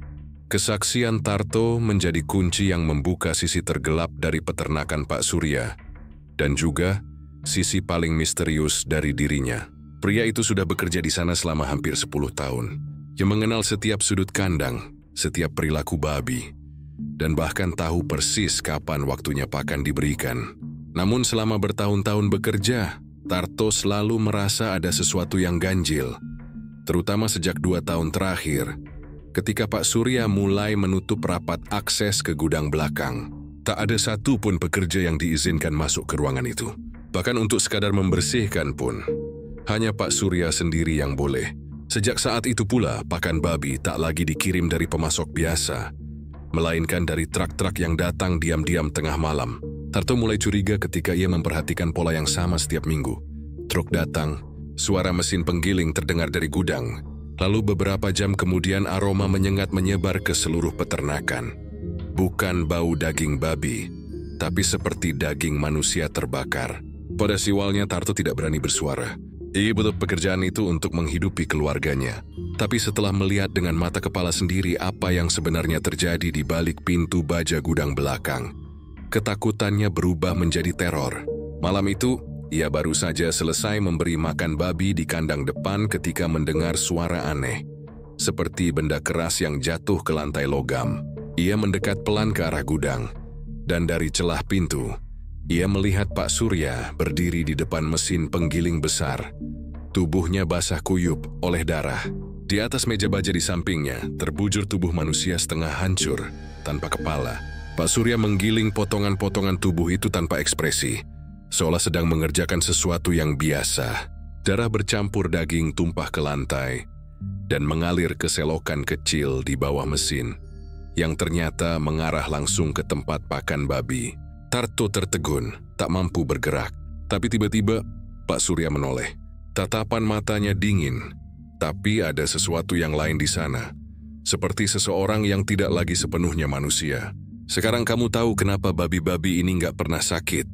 Kesaksian Tarto menjadi kunci yang membuka sisi tergelap dari peternakan Pak Surya, dan juga sisi paling misterius dari dirinya. Pria itu sudah bekerja di sana selama hampir 10 tahun, yang mengenal setiap sudut kandang, setiap perilaku babi, dan bahkan tahu persis kapan waktunya pakan diberikan. Namun selama bertahun-tahun bekerja, Tarto selalu merasa ada sesuatu yang ganjil, terutama sejak 2 tahun terakhir, ketika Pak Surya mulai menutup rapat akses ke gudang belakang. Tak ada satu pun pekerja yang diizinkan masuk ke ruangan itu. Bahkan untuk sekadar membersihkan pun, hanya Pak Surya sendiri yang boleh. Sejak saat itu pula, pakan babi tak lagi dikirim dari pemasok biasa, melainkan dari truk-truk yang datang diam-diam tengah malam. Tarto mulai curiga ketika ia memperhatikan pola yang sama setiap minggu. Truk datang, suara mesin penggiling terdengar dari gudang, lalu beberapa jam kemudian aroma menyengat menyebar ke seluruh peternakan. Bukan bau daging babi, tapi seperti daging manusia terbakar. Pada siwalnya Tarto tidak berani bersuara. Ia butuh pekerjaan itu untuk menghidupi keluarganya. Tapi setelah melihat dengan mata kepala sendiri apa yang sebenarnya terjadi di balik pintu baja gudang belakang, ketakutannya berubah menjadi teror. Malam itu, ia baru saja selesai memberi makan babi di kandang depan ketika mendengar suara aneh, seperti benda keras yang jatuh ke lantai logam. Ia mendekat pelan ke arah gudang, dan dari celah pintu, ia melihat Pak Surya berdiri di depan mesin penggiling besar. Tubuhnya basah kuyup oleh darah. Di atas meja baja di sampingnya, terbujur tubuh manusia setengah hancur, tanpa kepala. Pak Surya menggiling potongan-potongan tubuh itu tanpa ekspresi, seolah sedang mengerjakan sesuatu yang biasa. Darah bercampur daging tumpah ke lantai, dan mengalir ke selokan kecil di bawah mesin, yang ternyata mengarah langsung ke tempat pakan babi. Tarto tertegun, tak mampu bergerak. Tapi tiba-tiba, Pak Surya menoleh. Tatapan matanya dingin, tapi ada sesuatu yang lain di sana, seperti seseorang yang tidak lagi sepenuhnya manusia. Sekarang kamu tahu kenapa babi-babi ini nggak pernah sakit.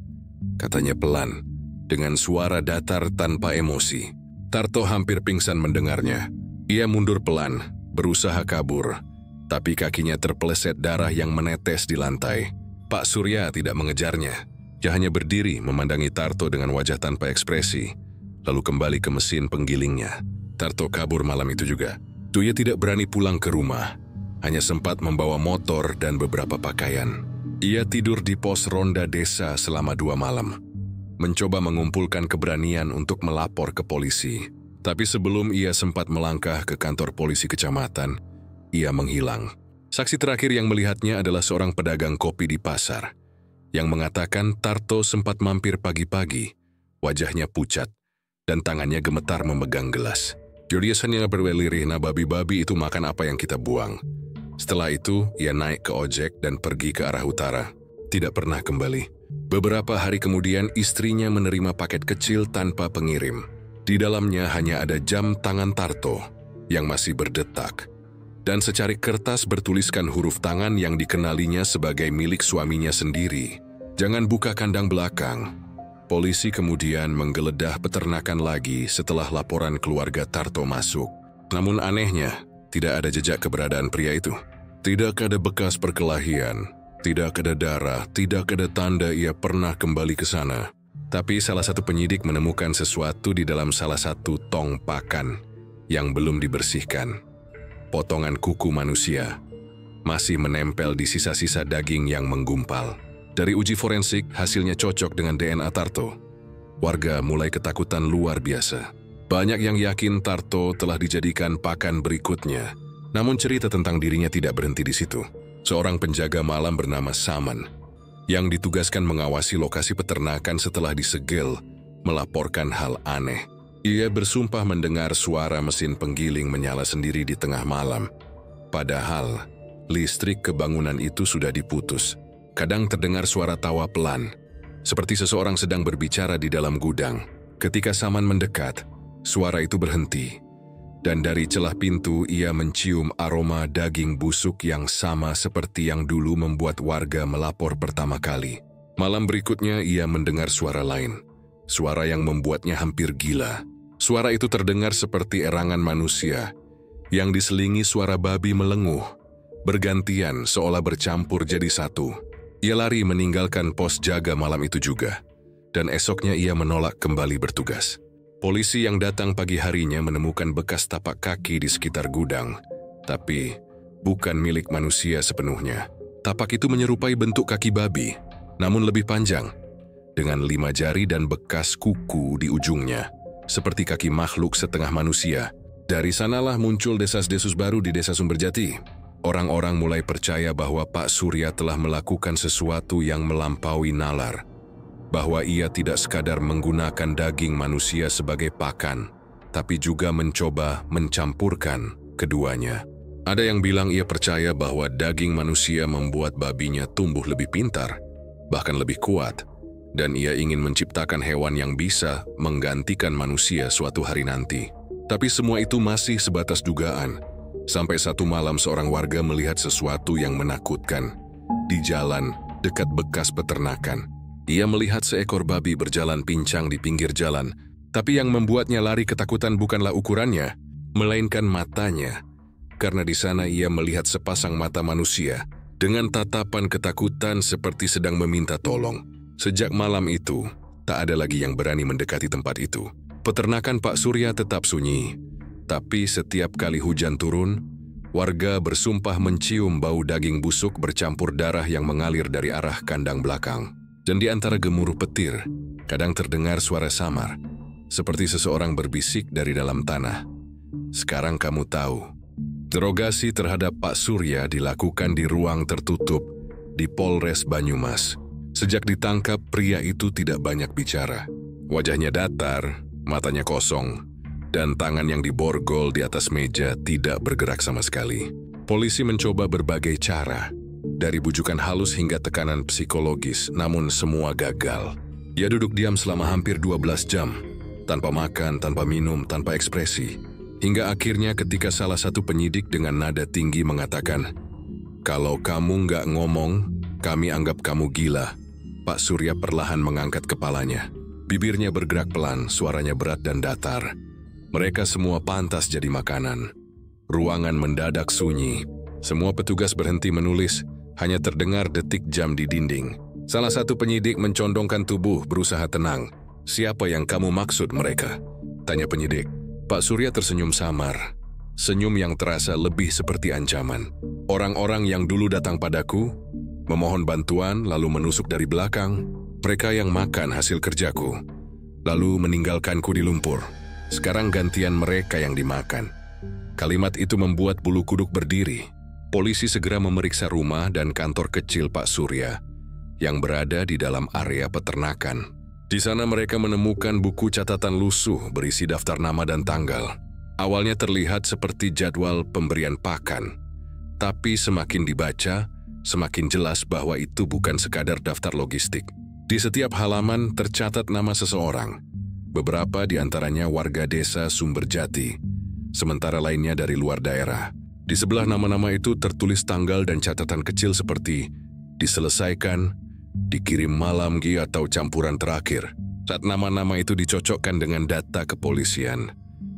katanya pelan, dengan suara datar tanpa emosi. Tarto hampir pingsan mendengarnya. Ia mundur pelan, berusaha kabur, tapi kakinya terpeleset darah yang menetes di lantai. Pak Surya tidak mengejarnya. Dia hanya berdiri memandangi Tarto dengan wajah tanpa ekspresi, lalu kembali ke mesin penggilingnya. Tarto kabur malam itu juga. Ia tidak berani pulang ke rumah, hanya sempat membawa motor dan beberapa pakaian. Ia tidur di pos ronda desa selama 2 malam, mencoba mengumpulkan keberanian untuk melapor ke polisi. Tapi sebelum ia sempat melangkah ke kantor polisi kecamatan, ia menghilang. Saksi terakhir yang melihatnya adalah seorang pedagang kopi di pasar, yang mengatakan Tarto sempat mampir pagi-pagi, wajahnya pucat, dan tangannya gemetar memegang gelas. Julius hanya berwelirih, "Nah, babi-babi itu makan apa yang kita buang." Setelah itu, ia naik ke ojek dan pergi ke arah utara. Tidak pernah kembali. Beberapa hari kemudian, istrinya menerima paket kecil tanpa pengirim. Di dalamnya hanya ada jam tangan Tarto yang masih berdetak, dan secarik kertas bertuliskan huruf tangan yang dikenalinya sebagai milik suaminya sendiri. "Jangan buka kandang belakang." Polisi kemudian menggeledah peternakan lagi setelah laporan keluarga Tarto masuk. Namun anehnya, tidak ada jejak keberadaan pria itu. Tidak ada bekas perkelahian, tidak ada darah, tidak ada tanda ia pernah kembali ke sana. Tapi salah satu penyidik menemukan sesuatu di dalam salah satu tong pakan yang belum dibersihkan. Potongan kuku manusia masih menempel di sisa-sisa daging yang menggumpal. Dari uji forensik, hasilnya cocok dengan DNA Tarto. Warga mulai ketakutan luar biasa. Banyak yang yakin Tarto telah dijadikan pakan berikutnya. Namun cerita tentang dirinya tidak berhenti di situ. Seorang penjaga malam bernama Saman, yang ditugaskan mengawasi lokasi peternakan setelah disegel, melaporkan hal aneh. Ia bersumpah mendengar suara mesin penggiling menyala sendiri di tengah malam. Padahal, listrik ke bangunan itu sudah diputus. Kadang terdengar suara tawa pelan, seperti seseorang sedang berbicara di dalam gudang. Ketika Saman mendekat, suara itu berhenti, dan dari celah pintu ia mencium aroma daging busuk yang sama seperti yang dulu membuat warga melapor pertama kali. Malam berikutnya ia mendengar suara lain, suara yang membuatnya hampir gila. Suara itu terdengar seperti erangan manusia, yang diselingi suara babi melenguh, bergantian seolah bercampur jadi satu. Ia lari meninggalkan pos jaga malam itu juga, dan esoknya ia menolak kembali bertugas. Polisi yang datang pagi harinya menemukan bekas tapak kaki di sekitar gudang, tapi bukan milik manusia sepenuhnya. Tapak itu menyerupai bentuk kaki babi, namun lebih panjang, dengan 5 jari dan bekas kuku di ujungnya, seperti kaki makhluk setengah manusia. Dari sanalah muncul desas-desus baru di Desa Sumberjati. Orang-orang mulai percaya bahwa Pak Surya telah melakukan sesuatu yang melampaui nalar, bahwa ia tidak sekadar menggunakan daging manusia sebagai pakan, tapi juga mencoba mencampurkan keduanya. Ada yang bilang ia percaya bahwa daging manusia membuat babinya tumbuh lebih pintar, bahkan lebih kuat, dan ia ingin menciptakan hewan yang bisa menggantikan manusia suatu hari nanti. Tapi semua itu masih sebatas dugaan. Sampai satu malam seorang warga melihat sesuatu yang menakutkan di jalan dekat bekas peternakan. Ia melihat seekor babi berjalan pincang di pinggir jalan, tapi yang membuatnya lari ketakutan bukanlah ukurannya, melainkan matanya. Karena di sana ia melihat sepasang mata manusia dengan tatapan ketakutan seperti sedang meminta tolong. Sejak malam itu, tak ada lagi yang berani mendekati tempat itu. Peternakan Pak Surya tetap sunyi, tapi setiap kali hujan turun, warga bersumpah mencium bau daging busuk bercampur darah yang mengalir dari arah kandang belakang. Dan di antara gemuruh petir, kadang terdengar suara samar, seperti seseorang berbisik dari dalam tanah. "Sekarang kamu tahu." Interogasi terhadap Pak Surya dilakukan di ruang tertutup di Polres Banyumas. Sejak ditangkap, pria itu tidak banyak bicara. Wajahnya datar, matanya kosong, dan tangan yang diborgol di atas meja tidak bergerak sama sekali. Polisi mencoba berbagai cara, dari bujukan halus hingga tekanan psikologis, namun semua gagal. Ia duduk diam selama hampir 12 jam, tanpa makan, tanpa minum, tanpa ekspresi. Hingga akhirnya ketika salah satu penyidik dengan nada tinggi mengatakan, "Kalau kamu nggak ngomong, kami anggap kamu gila." Pak Surya perlahan mengangkat kepalanya. Bibirnya bergerak pelan, suaranya berat dan datar. Mereka semua pantas jadi makanan. Ruangan mendadak sunyi. Semua petugas berhenti menulis, hanya terdengar detik jam di dinding. Salah satu penyidik mencondongkan tubuh, berusaha tenang. "Siapa yang kamu maksud mereka?" tanya penyidik. Pak Surya tersenyum samar. Senyum yang terasa lebih seperti ancaman. "Orang-orang yang dulu datang padaku, memohon bantuan lalu menusuk dari belakang, mereka yang makan hasil kerjaku, lalu meninggalkanku di lumpur. Sekarang gantian mereka yang dimakan." Kalimat itu membuat bulu kuduk berdiri. Polisi segera memeriksa rumah dan kantor kecil Pak Surya yang berada di dalam area peternakan. Di sana mereka menemukan buku catatan lusuh berisi daftar nama dan tanggal. Awalnya terlihat seperti jadwal pemberian pakan, tapi semakin dibaca, semakin jelas bahwa itu bukan sekadar daftar logistik. Di setiap halaman tercatat nama seseorang, beberapa di antaranya warga desa Sumberjati, sementara lainnya dari luar daerah. Di sebelah nama-nama itu tertulis tanggal dan catatan kecil seperti diselesaikan, dikirim malam atau campuran terakhir. Saat nama-nama itu dicocokkan dengan data kepolisian,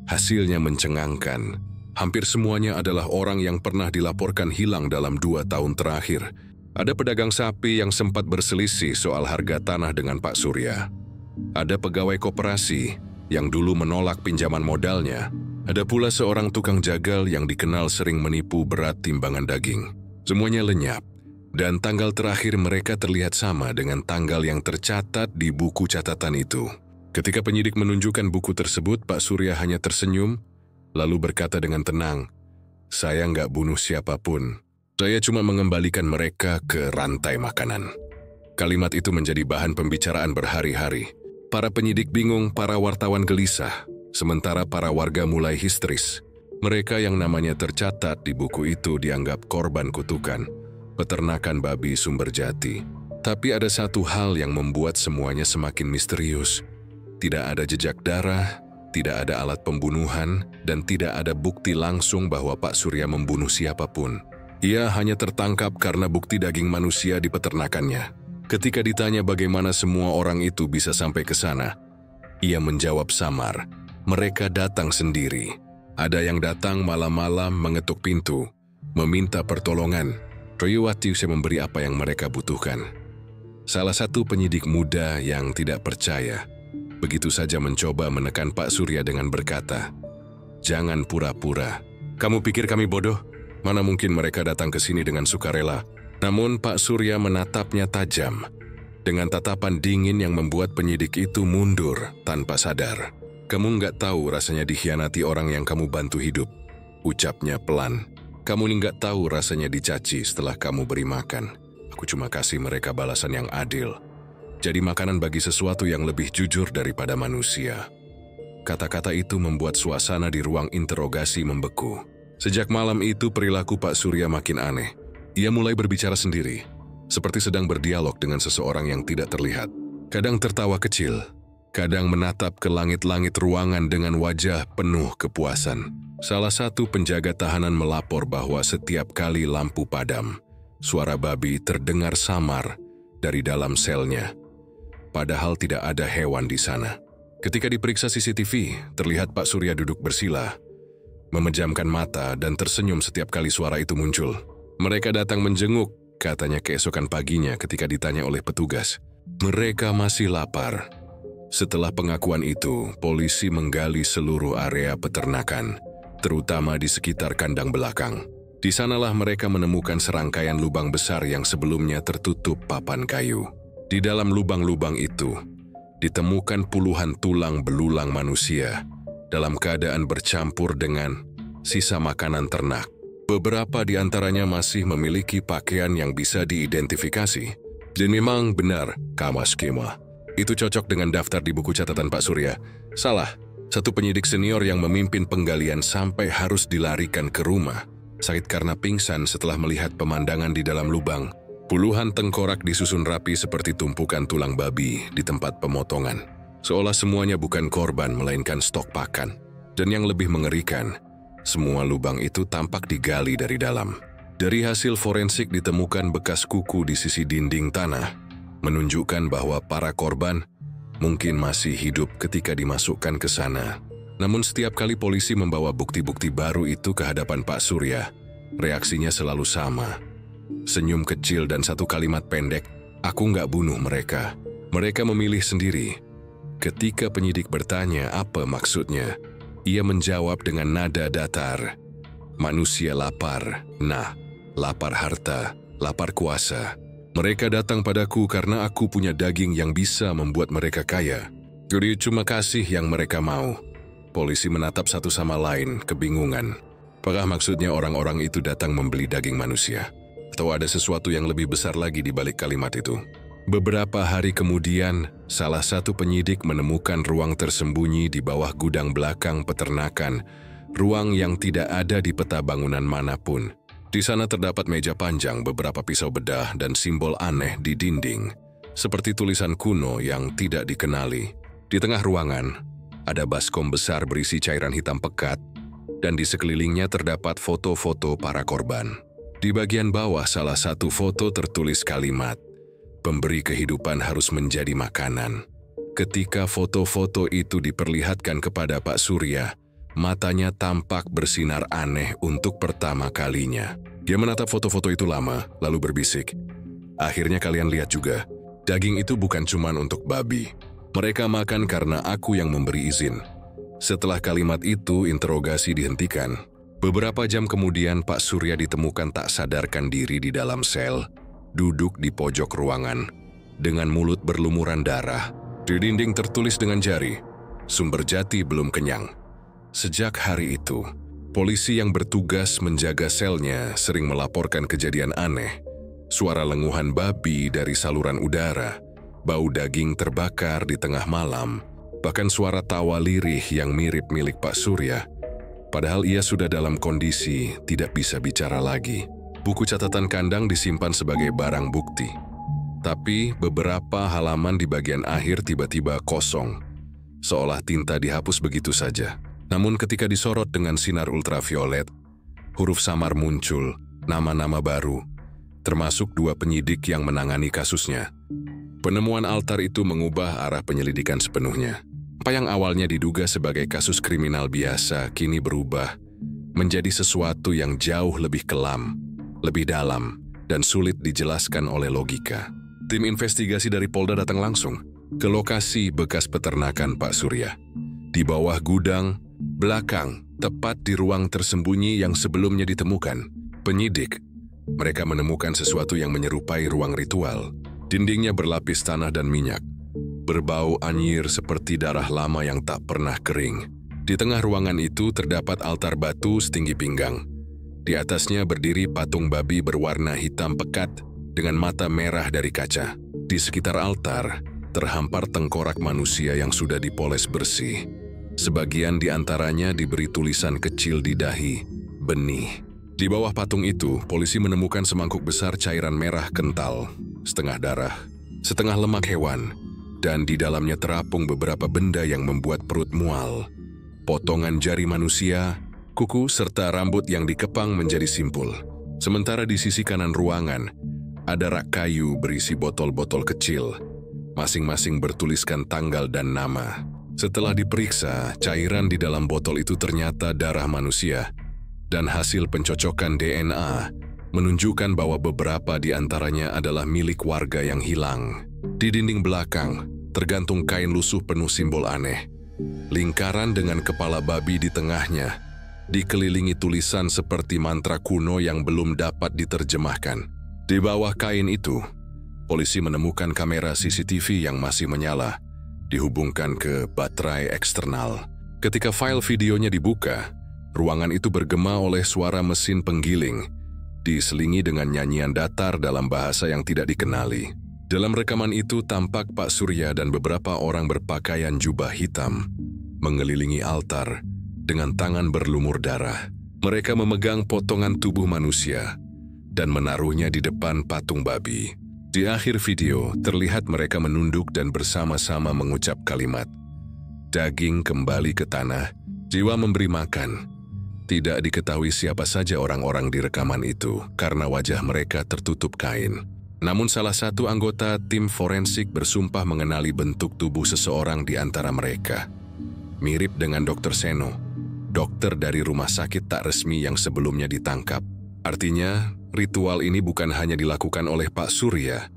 hasilnya mencengangkan. Hampir semuanya adalah orang yang pernah dilaporkan hilang dalam 2 tahun terakhir. Ada pedagang sapi yang sempat berselisih soal harga tanah dengan Pak Surya. Ada pegawai koperasi yang dulu menolak pinjaman modalnya. Ada pula seorang tukang jagal yang dikenal sering menipu berat timbangan daging. Semuanya lenyap, dan tanggal terakhir mereka terlihat sama dengan tanggal yang tercatat di buku catatan itu. Ketika penyidik menunjukkan buku tersebut, Pak Surya hanya tersenyum, lalu berkata dengan tenang, "Saya nggak bunuh siapapun. Saya cuma mengembalikan mereka ke rantai makanan." Kalimat itu menjadi bahan pembicaraan berhari-hari. Para penyidik bingung, para wartawan gelisah, sementara para warga mulai histeris. Mereka yang namanya tercatat di buku itu dianggap korban kutukan peternakan babi Sumberjati. Tapi ada satu hal yang membuat semuanya semakin misterius. Tidak ada jejak darah, tidak ada alat pembunuhan, dan tidak ada bukti langsung bahwa Pak Surya membunuh siapapun. Ia hanya tertangkap karena bukti daging manusia di peternakannya. Ketika ditanya bagaimana semua orang itu bisa sampai ke sana, ia menjawab samar, "Mereka datang sendiri. Ada yang datang malam-malam mengetuk pintu, meminta pertolongan. Royowati saya memberi apa yang mereka butuhkan." Salah satu penyidik muda yang tidak percaya begitu saja mencoba menekan Pak Surya dengan berkata, "Jangan pura-pura. Kamu pikir kami bodoh? Mana mungkin mereka datang ke sini dengan sukarela." Namun Pak Surya menatapnya tajam, dengan tatapan dingin yang membuat penyidik itu mundur tanpa sadar. "Kamu nggak tahu rasanya dikhianati orang yang kamu bantu hidup," ucapnya pelan. "Kamu nggak tahu rasanya dicaci setelah kamu beri makan. Aku cuma kasih mereka balasan yang adil. Jadi makanan bagi sesuatu yang lebih jujur daripada manusia." Kata-kata itu membuat suasana di ruang interogasi membeku. Sejak malam itu perilaku Pak Surya makin aneh. Ia mulai berbicara sendiri, seperti sedang berdialog dengan seseorang yang tidak terlihat. Kadang tertawa kecil, kadang menatap ke langit-langit ruangan dengan wajah penuh kepuasan. Salah satu penjaga tahanan melapor bahwa setiap kali lampu padam, suara babi terdengar samar dari dalam selnya. Padahal tidak ada hewan di sana. Ketika diperiksa CCTV, terlihat Pak Surya duduk bersila, memejamkan mata dan tersenyum setiap kali suara itu muncul. "Mereka datang menjenguk," katanya keesokan paginya ketika ditanya oleh petugas. "Mereka masih lapar." Setelah pengakuan itu, polisi menggali seluruh area peternakan, terutama di sekitar kandang belakang. Di sanalah mereka menemukan serangkaian lubang besar yang sebelumnya tertutup papan kayu. Di dalam lubang-lubang itu, ditemukan puluhan tulang belulang manusia dalam keadaan bercampur dengan sisa makanan ternak. Beberapa di antaranya masih memiliki pakaian yang bisa diidentifikasi. Dan memang benar, Kama-skema. Itu cocok dengan daftar di buku catatan Pak Surya. Salah, satu penyidik senior yang memimpin penggalian sampai harus dilarikan ke rumah. Sakit karena pingsan setelah melihat pemandangan di dalam lubang. Puluhan tengkorak disusun rapi seperti tumpukan tulang babi di tempat pemotongan. Seolah semuanya bukan korban melainkan stok pakan. Dan yang lebih mengerikan, semua lubang itu tampak digali dari dalam. Dari hasil forensik ditemukan bekas kuku di sisi dinding tanah, menunjukkan bahwa para korban mungkin masih hidup ketika dimasukkan ke sana. Namun setiap kali polisi membawa bukti-bukti baru itu ke hadapan Pak Surya, reaksinya selalu sama. Senyum kecil dan satu kalimat pendek, "Aku nggak bunuh mereka." Mereka memilih sendiri. Ketika penyidik bertanya apa maksudnya, ia menjawab dengan nada datar, "Manusia lapar, nah, lapar harta, lapar kuasa. Mereka datang padaku karena aku punya daging yang bisa membuat mereka kaya. Jadi cuma kasih yang mereka mau." Polisi menatap satu sama lain, kebingungan. Apakah maksudnya orang-orang itu datang membeli daging manusia? Atau ada sesuatu yang lebih besar lagi di balik kalimat itu? Beberapa hari kemudian, salah satu penyidik menemukan ruang tersembunyi di bawah gudang belakang peternakan, ruang yang tidak ada di peta bangunan manapun. Di sana terdapat meja panjang, beberapa pisau bedah, dan simbol aneh di dinding, seperti tulisan kuno yang tidak dikenali. Di tengah ruangan, ada baskom besar berisi cairan hitam pekat, dan di sekelilingnya terdapat foto-foto para korban. Di bagian bawah salah satu foto tertulis kalimat, "Pemberi kehidupan harus menjadi makanan." Ketika foto-foto itu diperlihatkan kepada Pak Surya, matanya tampak bersinar aneh untuk pertama kalinya. Dia menatap foto-foto itu lama, lalu berbisik, "Akhirnya kalian lihat juga, daging itu bukan cuma untuk babi. Mereka makan karena aku yang memberi izin." Setelah kalimat itu, interogasi dihentikan. Beberapa jam kemudian, Pak Surya ditemukan tak sadarkan diri di dalam sel, duduk di pojok ruangan, dengan mulut berlumuran darah. Di dinding tertulis dengan jari, "Sumberjati belum kenyang." Sejak hari itu, polisi yang bertugas menjaga selnya sering melaporkan kejadian aneh, suara lenguhan babi dari saluran udara, bau daging terbakar di tengah malam, bahkan suara tawa lirih yang mirip milik Pak Surya. Padahal ia sudah dalam kondisi tidak bisa bicara lagi. Buku catatan kandang disimpan sebagai barang bukti. Tapi beberapa halaman di bagian akhir tiba-tiba kosong, seolah tinta dihapus begitu saja. Namun ketika disorot dengan sinar ultraviolet, huruf samar muncul, nama-nama baru, termasuk 2 penyidik yang menangani kasusnya. Penemuan altar itu mengubah arah penyelidikan sepenuhnya. Apa yang awalnya diduga sebagai kasus kriminal biasa kini berubah menjadi sesuatu yang jauh lebih kelam, lebih dalam, dan sulit dijelaskan oleh logika. Tim investigasi dari Polda datang langsung ke lokasi bekas peternakan Pak Surya. Di bawah gudang, belakang, tepat di ruang tersembunyi yang sebelumnya ditemukan penyidik, mereka menemukan sesuatu yang menyerupai ruang ritual. Dindingnya berlapis tanah dan minyak, berbau anyir seperti darah lama yang tak pernah kering. Di tengah ruangan itu terdapat altar batu setinggi pinggang. Di atasnya berdiri patung babi berwarna hitam pekat dengan mata merah dari kaca. Di sekitar altar terhampar tengkorak manusia yang sudah dipoles bersih. Sebagian di antaranya diberi tulisan kecil di dahi, "Benih." Di bawah patung itu, polisi menemukan semangkuk besar cairan merah kental, setengah darah, setengah lemak hewan, dan di dalamnya terapung beberapa benda yang membuat perut mual. Potongan jari manusia, kuku, serta rambut yang dikepang menjadi simpul. Sementara di sisi kanan ruangan, ada rak kayu berisi botol-botol kecil, masing-masing bertuliskan tanggal dan nama. Setelah diperiksa, cairan di dalam botol itu ternyata darah manusia, dan hasil pencocokan DNA menunjukkan bahwa beberapa di antaranya adalah milik warga yang hilang. Di dinding belakang, tergantung kain lusuh penuh simbol aneh. Lingkaran dengan kepala babi di tengahnya, dikelilingi tulisan seperti mantra kuno yang belum dapat diterjemahkan. Di bawah kain itu, polisi menemukan kamera CCTV yang masih menyala, dihubungkan ke baterai eksternal. Ketika file videonya dibuka, ruangan itu bergema oleh suara mesin penggiling, diselingi dengan nyanyian datar dalam bahasa yang tidak dikenali. Dalam rekaman itu tampak Pak Surya dan beberapa orang berpakaian jubah hitam mengelilingi altar dengan tangan berlumur darah. Mereka memegang potongan tubuh manusia dan menaruhnya di depan patung babi. Di akhir video, terlihat mereka menunduk dan bersama-sama mengucap kalimat, "Daging kembali ke tanah, jiwa memberi makan." Tidak diketahui siapa saja orang-orang di rekaman itu karena wajah mereka tertutup kain. Namun salah satu anggota tim forensik bersumpah mengenali bentuk tubuh seseorang di antara mereka. Mirip dengan Dr. Seno, dokter dari rumah sakit tak resmi yang sebelumnya ditangkap. Artinya, ritual ini bukan hanya dilakukan oleh Pak Surya,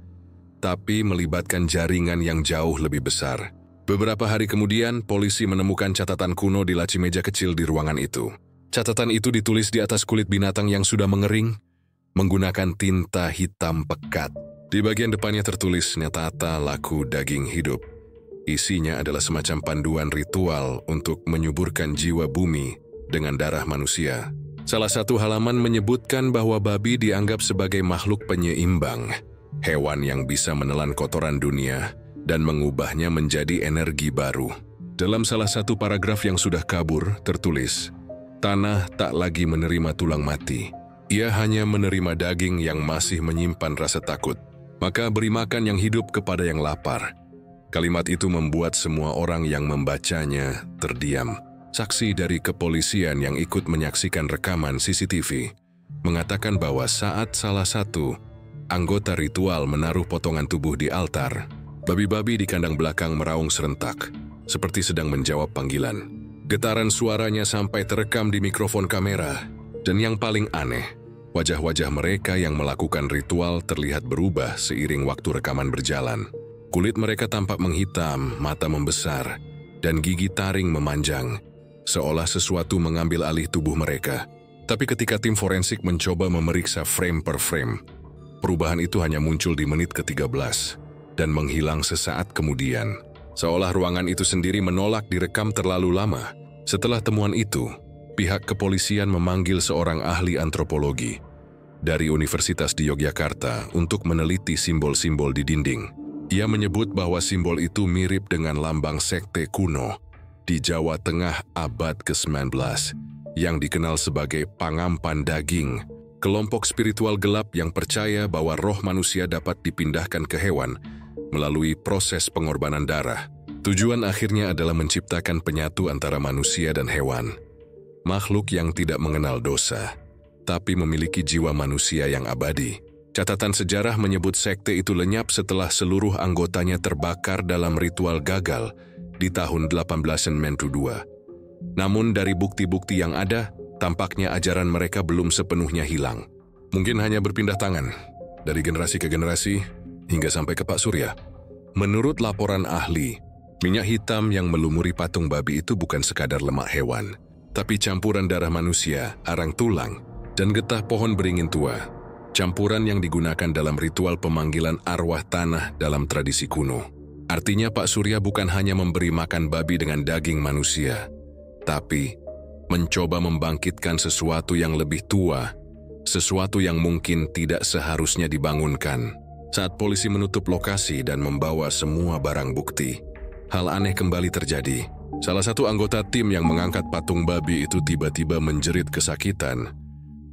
tapi melibatkan jaringan yang jauh lebih besar. Beberapa hari kemudian, polisi menemukan catatan kuno di laci meja kecil di ruangan itu. Catatan itu ditulis di atas kulit binatang yang sudah mengering, menggunakan tinta hitam pekat. Di bagian depannya tertulis "Netata laku daging hidup". Isinya adalah semacam panduan ritual untuk menyuburkan jiwa bumi dengan darah manusia. Salah satu halaman menyebutkan bahwa babi dianggap sebagai makhluk penyeimbang, hewan yang bisa menelan kotoran dunia dan mengubahnya menjadi energi baru. Dalam salah satu paragraf yang sudah kabur, tertulis, "Tanah tak lagi menerima tulang mati. Ia hanya menerima daging yang masih menyimpan rasa takut. Maka beri makan yang hidup kepada yang lapar." Kalimat itu membuat semua orang yang membacanya terdiam. Saksi dari kepolisian yang ikut menyaksikan rekaman CCTV mengatakan bahwa saat salah satu anggota ritual menaruh potongan tubuh di altar, babi-babi di kandang belakang meraung serentak, seperti sedang menjawab panggilan. Getaran suaranya sampai terekam di mikrofon kamera. Dan yang paling aneh, wajah-wajah mereka yang melakukan ritual terlihat berubah seiring waktu rekaman berjalan. Kulit mereka tampak menghitam, mata membesar, dan gigi taring memanjang, seolah sesuatu mengambil alih tubuh mereka. Tapi ketika tim forensik mencoba memeriksa frame per frame, perubahan itu hanya muncul di menit ke-13 dan menghilang sesaat kemudian. Seolah ruangan itu sendiri menolak direkam terlalu lama. Setelah temuan itu, pihak kepolisian memanggil seorang ahli antropologi dari Universitas di Yogyakarta untuk meneliti simbol-simbol di dinding. Ia menyebut bahwa simbol itu mirip dengan lambang sekte kuno di Jawa Tengah abad ke-19 yang dikenal sebagai Pangampan Daging, kelompok spiritual gelap yang percaya bahwa roh manusia dapat dipindahkan ke hewan melalui proses pengorbanan darah. Tujuan akhirnya adalah menciptakan penyatu antara manusia dan hewan. Makhluk yang tidak mengenal dosa, tapi memiliki jiwa manusia yang abadi. Catatan sejarah menyebut sekte itu lenyap setelah seluruh anggotanya terbakar dalam ritual gagal di tahun 1892. Namun dari bukti-bukti yang ada, tampaknya ajaran mereka belum sepenuhnya hilang. Mungkin hanya berpindah tangan, dari generasi ke generasi, hingga sampai ke Pak Surya. Menurut laporan ahli, minyak hitam yang melumuri patung babi itu bukan sekadar lemak hewan, tapi campuran darah manusia, arang tulang, dan getah pohon beringin tua. Campuran yang digunakan dalam ritual pemanggilan arwah tanah dalam tradisi kuno. Artinya Pak Surya bukan hanya memberi makan babi dengan daging manusia, tapi mencoba membangkitkan sesuatu yang lebih tua, sesuatu yang mungkin tidak seharusnya dibangunkan. Saat polisi menutup lokasi dan membawa semua barang bukti, hal aneh kembali terjadi. Salah satu anggota tim yang mengangkat patung babi itu tiba-tiba menjerit kesakitan.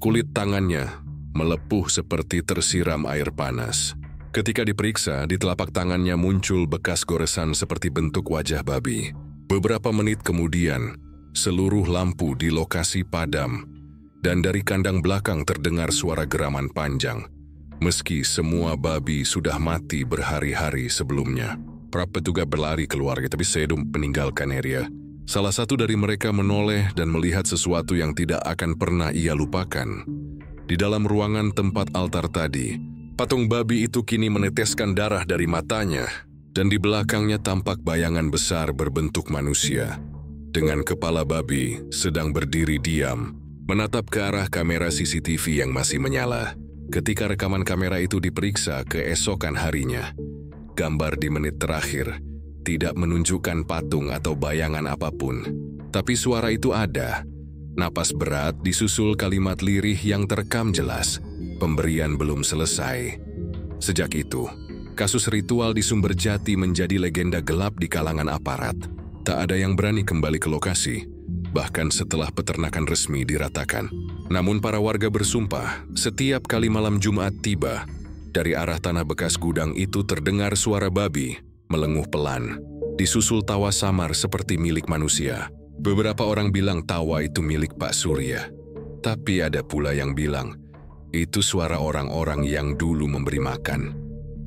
Kulit tangannya melepuh seperti tersiram air panas. Ketika diperiksa, di telapak tangannya muncul bekas goresan seperti bentuk wajah babi. Beberapa menit kemudian, seluruh lampu di lokasi padam, dan dari kandang belakang terdengar suara geraman panjang. Meski semua babi sudah mati berhari-hari sebelumnya. Para petugas berlari keluar, tapi Sedum meninggalkan area. Salah satu dari mereka menoleh dan melihat sesuatu yang tidak akan pernah ia lupakan. Di dalam ruangan tempat altar tadi, patung babi itu kini meneteskan darah dari matanya, dan di belakangnya tampak bayangan besar berbentuk manusia. Dengan kepala babi sedang berdiri diam, menatap ke arah kamera CCTV yang masih menyala. Ketika rekaman kamera itu diperiksa keesokan harinya, gambar di menit terakhir tidak menunjukkan patung atau bayangan apapun. Tapi suara itu ada. Napas berat disusul kalimat lirih yang terekam jelas. Pemberian belum selesai. Sejak itu, kasus ritual di Sumberjati menjadi legenda gelap di kalangan aparat. Tak ada yang berani kembali ke lokasi, bahkan setelah peternakan resmi diratakan. Namun para warga bersumpah, setiap kali malam Jumat tiba, dari arah tanah bekas gudang itu terdengar suara babi melenguh pelan, disusul tawa samar seperti milik manusia. Beberapa orang bilang tawa itu milik Pak Surya, tapi ada pula yang bilang itu suara orang-orang yang dulu memberi makan.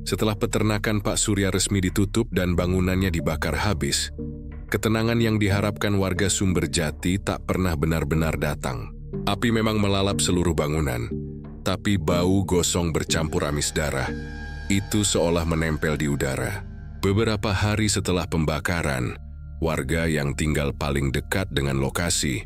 Setelah peternakan Pak Surya resmi ditutup dan bangunannya dibakar habis, ketenangan yang diharapkan warga Sumberjati tak pernah benar-benar datang. Api memang melalap seluruh bangunan, tapi bau gosong bercampur amis darah itu seolah menempel di udara. Beberapa hari setelah pembakaran, warga yang tinggal paling dekat dengan lokasi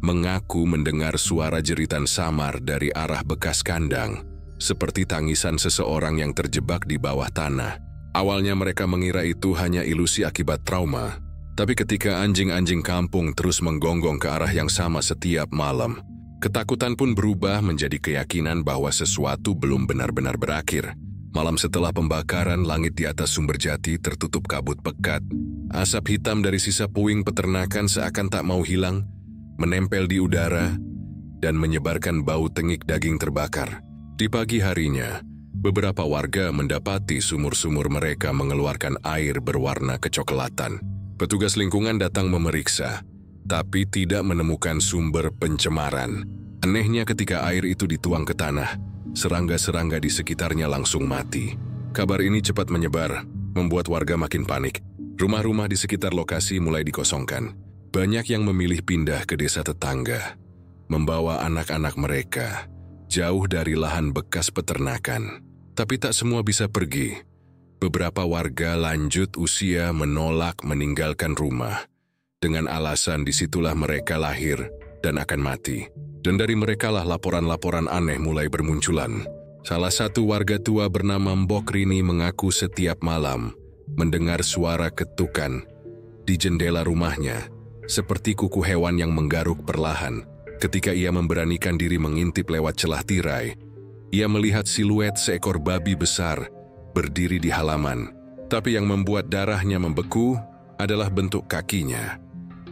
mengaku mendengar suara jeritan samar dari arah bekas kandang, seperti tangisan seseorang yang terjebak di bawah tanah. Awalnya mereka mengira itu hanya ilusi akibat trauma, tapi ketika anjing-anjing kampung terus menggonggong ke arah yang sama setiap malam, ketakutan pun berubah menjadi keyakinan bahwa sesuatu belum benar-benar berakhir. Malam setelah pembakaran, langit di atas Sumberjati tertutup kabut pekat. Asap hitam dari sisa puing peternakan seakan tak mau hilang, menempel di udara dan menyebarkan bau tengik daging terbakar. Di pagi harinya, beberapa warga mendapati sumur-sumur mereka mengeluarkan air berwarna kecoklatan. Petugas lingkungan datang memeriksa, tapi tidak menemukan sumber pencemaran. Anehnya ketika air itu dituang ke tanah, serangga-serangga di sekitarnya langsung mati. Kabar ini cepat menyebar, membuat warga makin panik. Rumah-rumah di sekitar lokasi mulai dikosongkan. Banyak yang memilih pindah ke desa tetangga, membawa anak-anak mereka jauh dari lahan bekas peternakan. Tapi tak semua bisa pergi. Beberapa warga lanjut usia menolak meninggalkan rumah, dengan alasan disitulah mereka lahir dan akan mati. Dan dari merekalah laporan-laporan aneh mulai bermunculan. Salah satu warga tua bernama Mbok Rini mengaku setiap malam mendengar suara ketukan di jendela rumahnya, seperti kuku hewan yang menggaruk perlahan. Ketika ia memberanikan diri mengintip lewat celah tirai, ia melihat siluet seekor babi besar berdiri di halaman. Tapi yang membuat darahnya membeku adalah bentuk kakinya.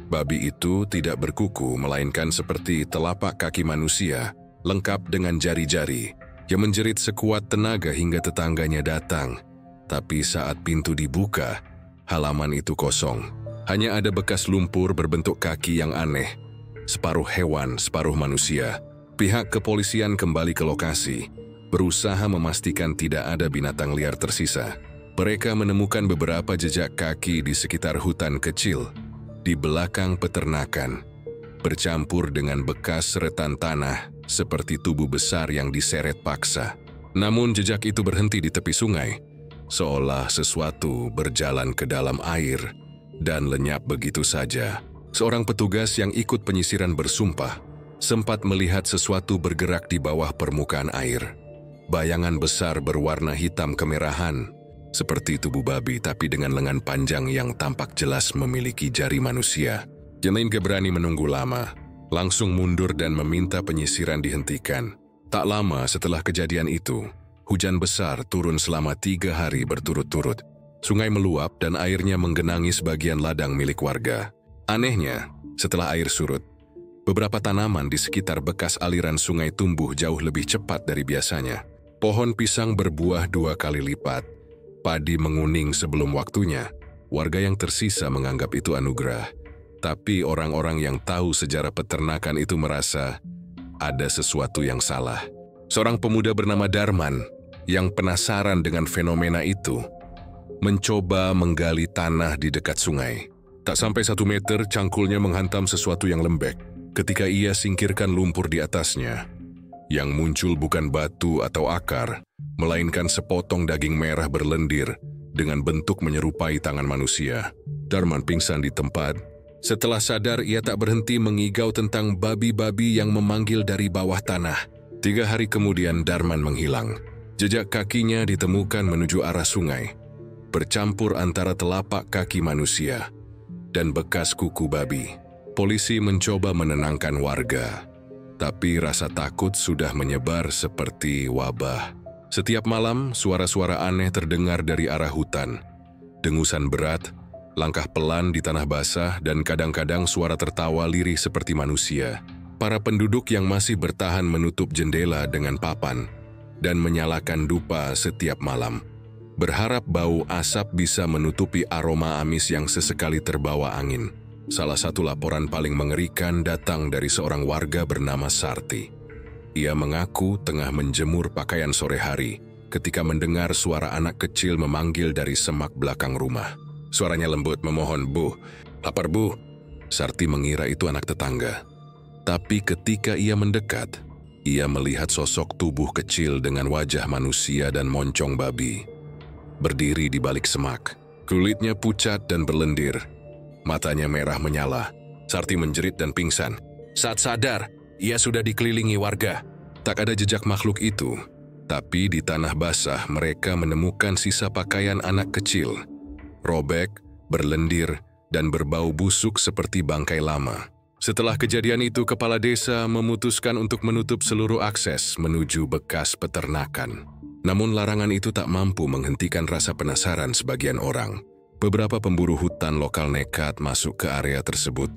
Babi itu tidak berkuku, melainkan seperti telapak kaki manusia, lengkap dengan jari-jari. Ia menjerit sekuat tenaga hingga tetangganya datang. Tapi saat pintu dibuka, halaman itu kosong. Hanya ada bekas lumpur berbentuk kaki yang aneh. Separuh hewan, separuh manusia. Pihak kepolisian kembali ke lokasi, berusaha memastikan tidak ada binatang liar tersisa. Mereka menemukan beberapa jejak kaki di sekitar hutan kecil, di belakang peternakan, bercampur dengan bekas seretan tanah seperti tubuh besar yang diseret paksa. Namun jejak itu berhenti di tepi sungai, seolah sesuatu berjalan ke dalam air dan lenyap begitu saja. Seorang petugas yang ikut penyisiran bersumpah sempat melihat sesuatu bergerak di bawah permukaan air. Bayangan besar berwarna hitam kemerahan, seperti tubuh babi tapi dengan lengan panjang yang tampak jelas memiliki jari manusia. Yang lain gak berani menunggu lama, langsung mundur dan meminta penyisiran dihentikan. Tak lama setelah kejadian itu, hujan besar turun selama 3 hari berturut-turut. Sungai meluap dan airnya menggenangi sebagian ladang milik warga. Anehnya, setelah air surut, beberapa tanaman di sekitar bekas aliran sungai tumbuh jauh lebih cepat dari biasanya. Pohon pisang berbuah 2 kali lipat. Padi menguning sebelum waktunya. Warga yang tersisa menganggap itu anugerah. Tapi orang-orang yang tahu sejarah peternakan itu merasa ada sesuatu yang salah. Seorang pemuda bernama Darman yang penasaran dengan fenomena itu mencoba menggali tanah di dekat sungai. Tak sampai 1 meter, cangkulnya menghantam sesuatu yang lembek. Ketika ia singkirkan lumpur di atasnya, yang muncul bukan batu atau akar, melainkan sepotong daging merah berlendir dengan bentuk menyerupai tangan manusia. Darman pingsan di tempat. Setelah sadar, ia tak berhenti mengigau tentang babi-babi yang memanggil dari bawah tanah. 3 hari kemudian Darman menghilang. Jejak kakinya ditemukan menuju arah sungai, bercampur antara telapak kaki manusia dan bekas kuku babi. Polisi mencoba menenangkan warga, tapi rasa takut sudah menyebar seperti wabah. Setiap malam, suara-suara aneh terdengar dari arah hutan. Dengusan berat, langkah pelan di tanah basah, dan kadang-kadang suara tertawa lirih seperti manusia. Para penduduk yang masih bertahan menutup jendela dengan papan dan menyalakan dupa setiap malam, berharap bau asap bisa menutupi aroma amis yang sesekali terbawa angin. Salah satu laporan paling mengerikan datang dari seorang warga bernama Sarti. Ia mengaku tengah menjemur pakaian sore hari, ketika mendengar suara anak kecil memanggil dari semak belakang rumah. Suaranya lembut memohon, "Bu, lapar Bu." Sarti mengira itu anak tetangga. Tapi ketika ia mendekat, ia melihat sosok tubuh kecil dengan wajah manusia dan moncong babi. Berdiri di balik semak. Kulitnya pucat dan berlendir. Matanya merah menyala. Sarti menjerit dan pingsan. Saat sadar, ia sudah dikelilingi warga. Tak ada jejak makhluk itu. Tapi di tanah basah mereka menemukan sisa pakaian anak kecil. Robek, berlendir, dan berbau busuk seperti bangkai lama. Setelah kejadian itu, kepala desa memutuskan untuk menutup seluruh akses menuju bekas peternakan. Namun larangan itu tak mampu menghentikan rasa penasaran sebagian orang. Beberapa pemburu hutan lokal nekat masuk ke area tersebut,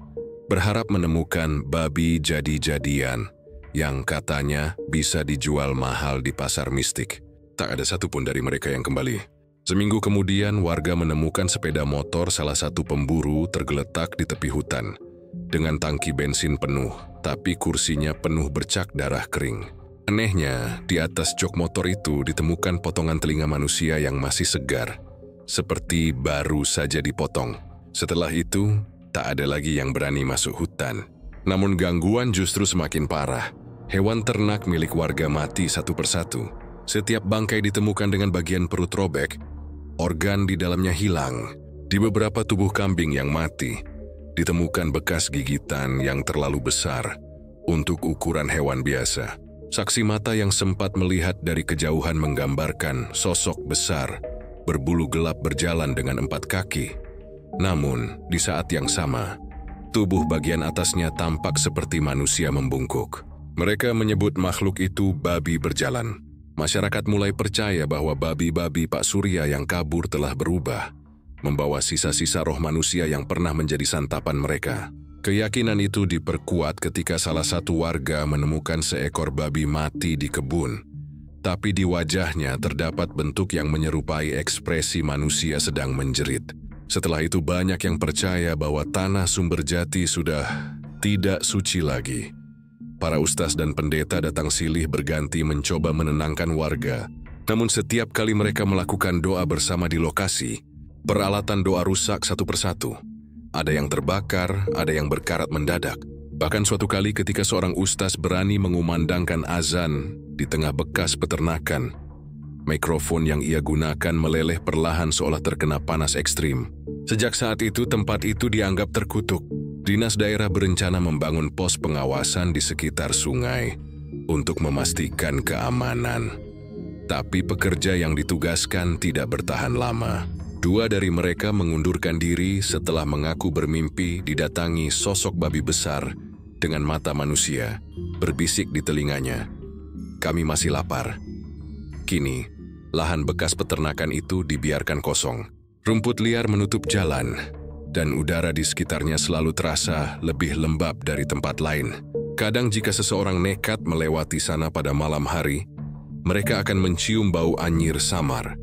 berharap menemukan babi jadi-jadian yang katanya bisa dijual mahal di pasar mistik. Tak ada satupun dari mereka yang kembali. Seminggu kemudian, warga menemukan sepeda motor salah satu pemburu tergeletak di tepi hutan dengan tangki bensin penuh, tapi kursinya penuh bercak darah kering. Anehnya, di atas jok motor itu ditemukan potongan telinga manusia yang masih segar, seperti baru saja dipotong. Setelah itu, tak ada lagi yang berani masuk hutan. Namun gangguan justru semakin parah. Hewan ternak milik warga mati satu persatu. Setiap bangkai ditemukan dengan bagian perut robek, organ di dalamnya hilang. Di beberapa tubuh kambing yang mati, ditemukan bekas gigitan yang terlalu besar untuk ukuran hewan biasa. Saksi mata yang sempat melihat dari kejauhan menggambarkan sosok besar, berbulu gelap berjalan dengan 4 kaki. Namun, di saat yang sama, tubuh bagian atasnya tampak seperti manusia membungkuk. Mereka menyebut makhluk itu babi berjalan. Masyarakat mulai percaya bahwa babi-babi Pak Surya yang kabur telah berubah, membawa sisa-sisa roh manusia yang pernah menjadi santapan mereka. Keyakinan itu diperkuat ketika salah satu warga menemukan seekor babi mati di kebun. Tapi di wajahnya terdapat bentuk yang menyerupai ekspresi manusia sedang menjerit. Setelah itu banyak yang percaya bahwa tanah Sumberjati sudah tidak suci lagi. Para ustaz dan pendeta datang silih berganti mencoba menenangkan warga. Namun setiap kali mereka melakukan doa bersama di lokasi, peralatan doa rusak satu persatu. Ada yang terbakar, ada yang berkarat mendadak. Bahkan suatu kali ketika seorang ustaz berani mengumandangkan azan di tengah bekas peternakan, mikrofon yang ia gunakan meleleh perlahan seolah terkena panas ekstrim. Sejak saat itu tempat itu dianggap terkutuk. Dinas daerah berencana membangun pos pengawasan di sekitar sungai untuk memastikan keamanan. Tapi pekerja yang ditugaskan tidak bertahan lama. 2 dari mereka mengundurkan diri setelah mengaku bermimpi didatangi sosok babi besar dengan mata manusia, berbisik di telinganya, "Kami masih lapar." Kini, lahan bekas peternakan itu dibiarkan kosong. Rumput liar menutup jalan, dan udara di sekitarnya selalu terasa lebih lembab dari tempat lain. Kadang jika seseorang nekat melewati sana pada malam hari, mereka akan mencium bau anyir samar.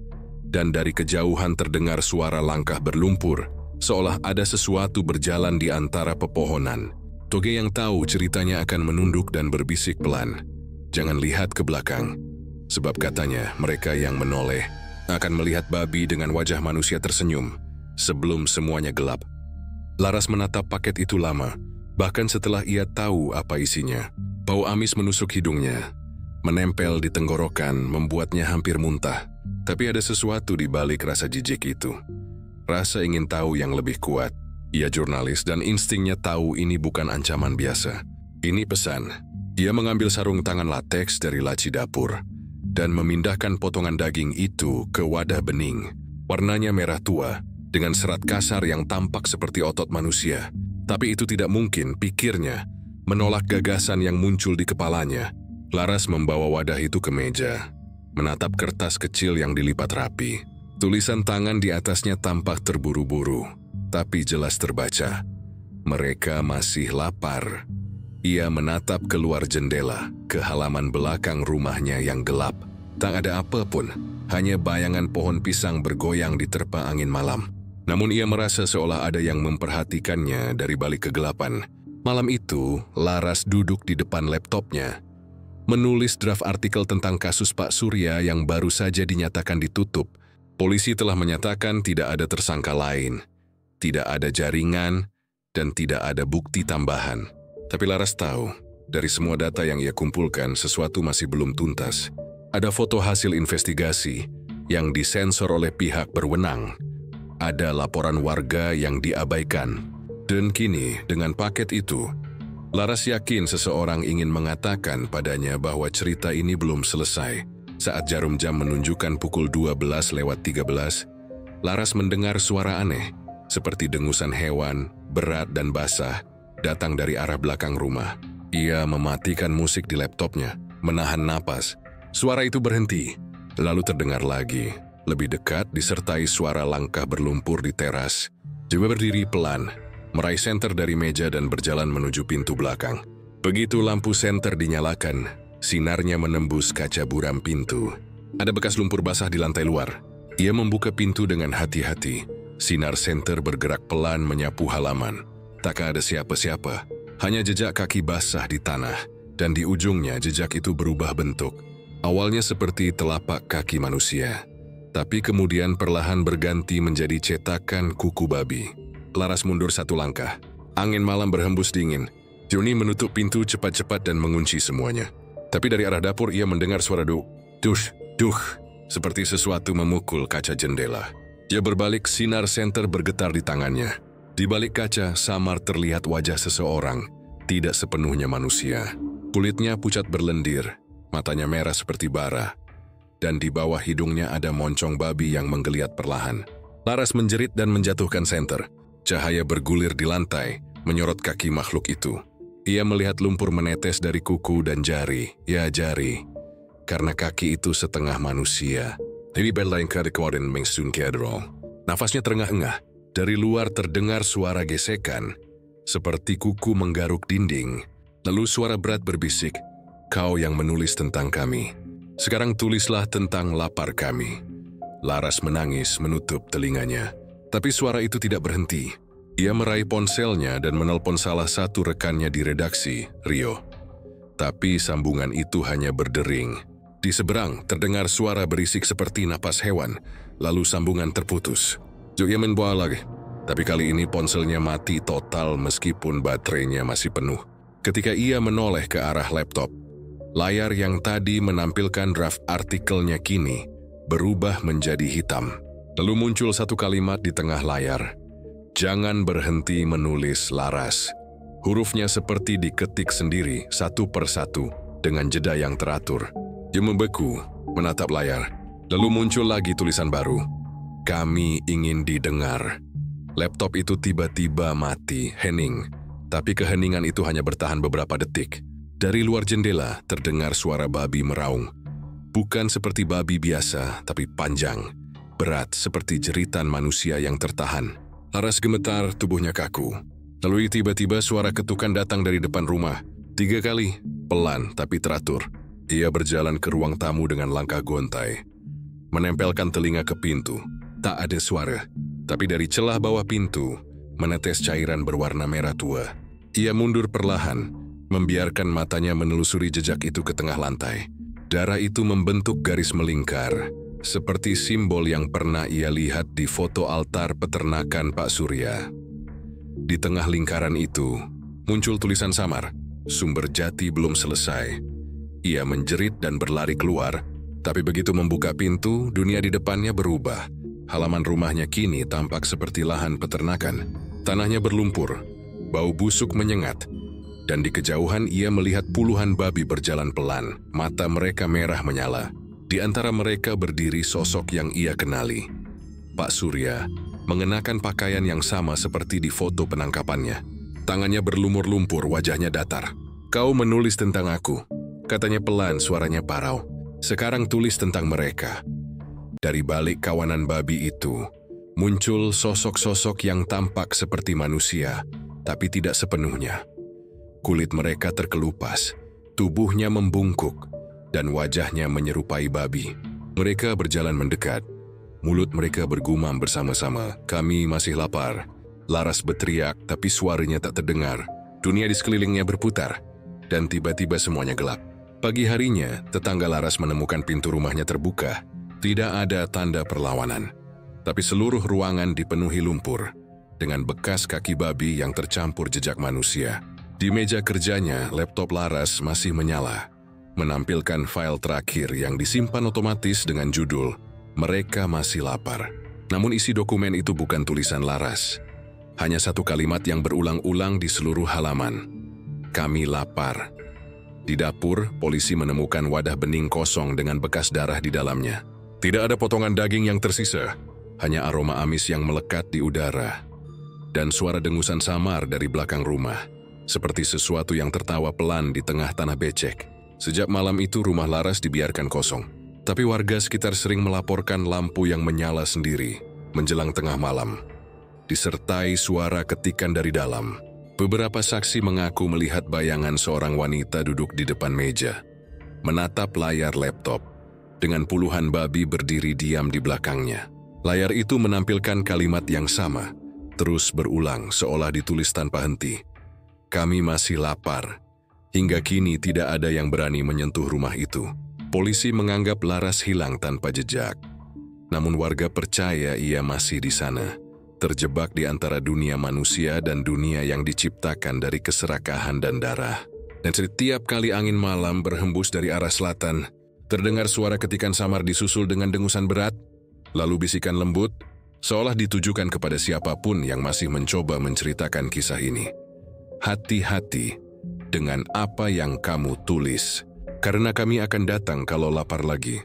Dan dari kejauhan terdengar suara langkah berlumpur, seolah ada sesuatu berjalan di antara pepohonan. Toge yang tahu ceritanya akan menunduk dan berbisik pelan, "Jangan lihat ke belakang," sebab katanya mereka yang menoleh akan melihat babi dengan wajah manusia tersenyum sebelum semuanya gelap. Laras menatap paket itu lama, bahkan setelah ia tahu apa isinya. Bau amis menusuk hidungnya, menempel di tenggorokan membuatnya hampir muntah. Tapi ada sesuatu di balik rasa jijik itu. Rasa ingin tahu yang lebih kuat. Ia jurnalis dan instingnya tahu ini bukan ancaman biasa. Ini pesan. Ia mengambil sarung tangan lateks dari laci dapur dan memindahkan potongan daging itu ke wadah bening. Warnanya merah tua dengan serat kasar yang tampak seperti otot manusia. Tapi itu tidak mungkin, pikirnya, menolak gagasan yang muncul di kepalanya. Laras membawa wadah itu ke meja, menatap kertas kecil yang dilipat rapi. Tulisan tangan di atasnya tampak terburu-buru, tapi jelas terbaca. Mereka masih lapar. Ia menatap keluar jendela, ke halaman belakang rumahnya yang gelap. Tak ada apapun, hanya bayangan pohon pisang bergoyang diterpa angin malam. Namun ia merasa seolah ada yang memperhatikannya dari balik kegelapan. Malam itu, Laras duduk di depan laptopnya, menulis draft artikel tentang kasus Pak Surya yang baru saja dinyatakan ditutup. Polisi telah menyatakan tidak ada tersangka lain, tidak ada jaringan, dan tidak ada bukti tambahan. Tapi Laras tahu, dari semua data yang ia kumpulkan, sesuatu masih belum tuntas. Ada foto hasil investigasi yang disensor oleh pihak berwenang. Ada laporan warga yang diabaikan. Dan kini, dengan paket itu, Laras yakin seseorang ingin mengatakan padanya bahwa cerita ini belum selesai. Saat jarum jam menunjukkan pukul 12:13, Laras mendengar suara aneh, seperti dengusan hewan, berat dan basah, datang dari arah belakang rumah. Ia mematikan musik di laptopnya, menahan napas. Suara itu berhenti, lalu terdengar lagi, lebih dekat disertai suara langkah berlumpur di teras. Dia berdiri pelan, meraih senter dari meja dan berjalan menuju pintu belakang. Begitu lampu senter dinyalakan, sinarnya menembus kaca buram pintu. Ada bekas lumpur basah di lantai luar. Ia membuka pintu dengan hati-hati. Sinar senter bergerak pelan menyapu halaman. Tak ada siapa-siapa, hanya jejak kaki basah di tanah. Dan di ujungnya jejak itu berubah bentuk. Awalnya seperti telapak kaki manusia, tapi kemudian perlahan berganti menjadi cetakan kuku babi. Laras mundur satu langkah. Angin malam berhembus dingin. Johnny menutup pintu cepat-cepat dan mengunci semuanya. Tapi dari arah dapur ia mendengar suara duh, seperti sesuatu memukul kaca jendela. Dia berbalik, sinar senter bergetar di tangannya. Di balik kaca, samar terlihat wajah seseorang, tidak sepenuhnya manusia. Kulitnya pucat berlendir, matanya merah seperti bara, dan di bawah hidungnya ada moncong babi yang menggeliat perlahan. Laras menjerit dan menjatuhkan senter. Cahaya bergulir di lantai, menyorot kaki makhluk itu. Ia melihat lumpur menetes dari kuku dan jari, karena kaki itu setengah manusia. Nafasnya terengah-engah. Dari luar terdengar suara gesekan, seperti kuku menggaruk dinding. Lalu suara berat berbisik, "Kau yang menulis tentang kami. Sekarang tulislah tentang lapar kami." Laras menangis menutup telinganya. Tapi suara itu tidak berhenti. Ia meraih ponselnya dan menelpon salah satu rekannya di redaksi, Rio. Tapi sambungan itu hanya berdering. Di seberang terdengar suara berisik seperti napas hewan, lalu sambungan terputus. Ia menboal lagi, tapi kali ini ponselnya mati total meskipun baterainya masih penuh. Ketika ia menoleh ke arah laptop, layar yang tadi menampilkan draft artikelnya kini berubah menjadi hitam. Lalu muncul satu kalimat di tengah layar. "Jangan berhenti menulis, Laras." Hurufnya seperti diketik sendiri satu persatu dengan jeda yang teratur. Dia membeku, menatap layar. Lalu muncul lagi tulisan baru. "Kami ingin didengar." Laptop itu tiba-tiba mati, hening. Tapi keheningan itu hanya bertahan beberapa detik. Dari luar jendela terdengar suara babi meraung. Bukan seperti babi biasa, tapi panjang. Berat seperti jeritan manusia yang tertahan. Laras gemetar, tubuhnya kaku. Lalu tiba-tiba suara ketukan datang dari depan rumah. 3 kali, pelan tapi teratur. Ia berjalan ke ruang tamu dengan langkah gontai. Menempelkan telinga ke pintu. Tak ada suara. Tapi dari celah bawah pintu, menetes cairan berwarna merah tua. Ia mundur perlahan, membiarkan matanya menelusuri jejak itu ke tengah lantai. Darah itu membentuk garis melingkar, seperti simbol yang pernah ia lihat di foto altar peternakan Pak Surya. Di tengah lingkaran itu, muncul tulisan samar, "Sumber Jati belum selesai." Ia menjerit dan berlari keluar, tapi begitu membuka pintu, dunia di depannya berubah. Halaman rumahnya kini tampak seperti lahan peternakan. Tanahnya berlumpur, bau busuk menyengat, dan di kejauhan ia melihat puluhan babi berjalan pelan, mata mereka merah menyala. Di antara mereka berdiri sosok yang ia kenali. Pak Surya mengenakan pakaian yang sama seperti di foto penangkapannya. Tangannya berlumur lumpur, wajahnya datar. "Kau menulis tentang aku," katanya pelan, suaranya parau. "Sekarang tulis tentang mereka." Dari balik kawanan babi itu, muncul sosok-sosok yang tampak seperti manusia, tapi tidak sepenuhnya. Kulit mereka terkelupas, tubuhnya membungkuk, dan wajahnya menyerupai babi. Mereka berjalan mendekat. Mulut mereka bergumam bersama-sama, "Kami masih lapar." Laras berteriak, tapi suaranya tak terdengar. Dunia di sekelilingnya berputar, dan tiba-tiba semuanya gelap. Pagi harinya, tetangga Laras menemukan pintu rumahnya terbuka. Tidak ada tanda perlawanan. Tapi seluruh ruangan dipenuhi lumpur, dengan bekas kaki babi yang tercampur jejak manusia. Di meja kerjanya, laptop Laras masih menyala, menampilkan file terakhir yang disimpan otomatis dengan judul, "Mereka masih lapar." Namun isi dokumen itu bukan tulisan Laras. Hanya satu kalimat yang berulang-ulang di seluruh halaman. "Kami lapar." Di dapur, polisi menemukan wadah bening kosong dengan bekas darah di dalamnya. Tidak ada potongan daging yang tersisa, hanya aroma amis yang melekat di udara. Dan suara dengusan samar dari belakang rumah, seperti sesuatu yang tertawa pelan di tengah tanah becek. Sejak malam itu rumah Laras dibiarkan kosong. Tapi warga sekitar sering melaporkan lampu yang menyala sendiri menjelang tengah malam, disertai suara ketikan dari dalam. Beberapa saksi mengaku melihat bayangan seorang wanita duduk di depan meja, menatap layar laptop, dengan puluhan babi berdiri diam di belakangnya. Layar itu menampilkan kalimat yang sama, terus berulang seolah ditulis tanpa henti. "Kami masih lapar." Hingga kini tidak ada yang berani menyentuh rumah itu. Polisi menganggap Laras hilang tanpa jejak. Namun warga percaya ia masih di sana, terjebak di antara dunia manusia dan dunia yang diciptakan dari keserakahan dan darah. Dan setiap kali angin malam berhembus dari arah selatan, terdengar suara ketikan samar disusul dengan dengusan berat, lalu bisikan lembut, seolah ditujukan kepada siapapun yang masih mencoba menceritakan kisah ini. Hati-hati dengan apa yang kamu tulis, karena kami akan datang kalau lapar lagi.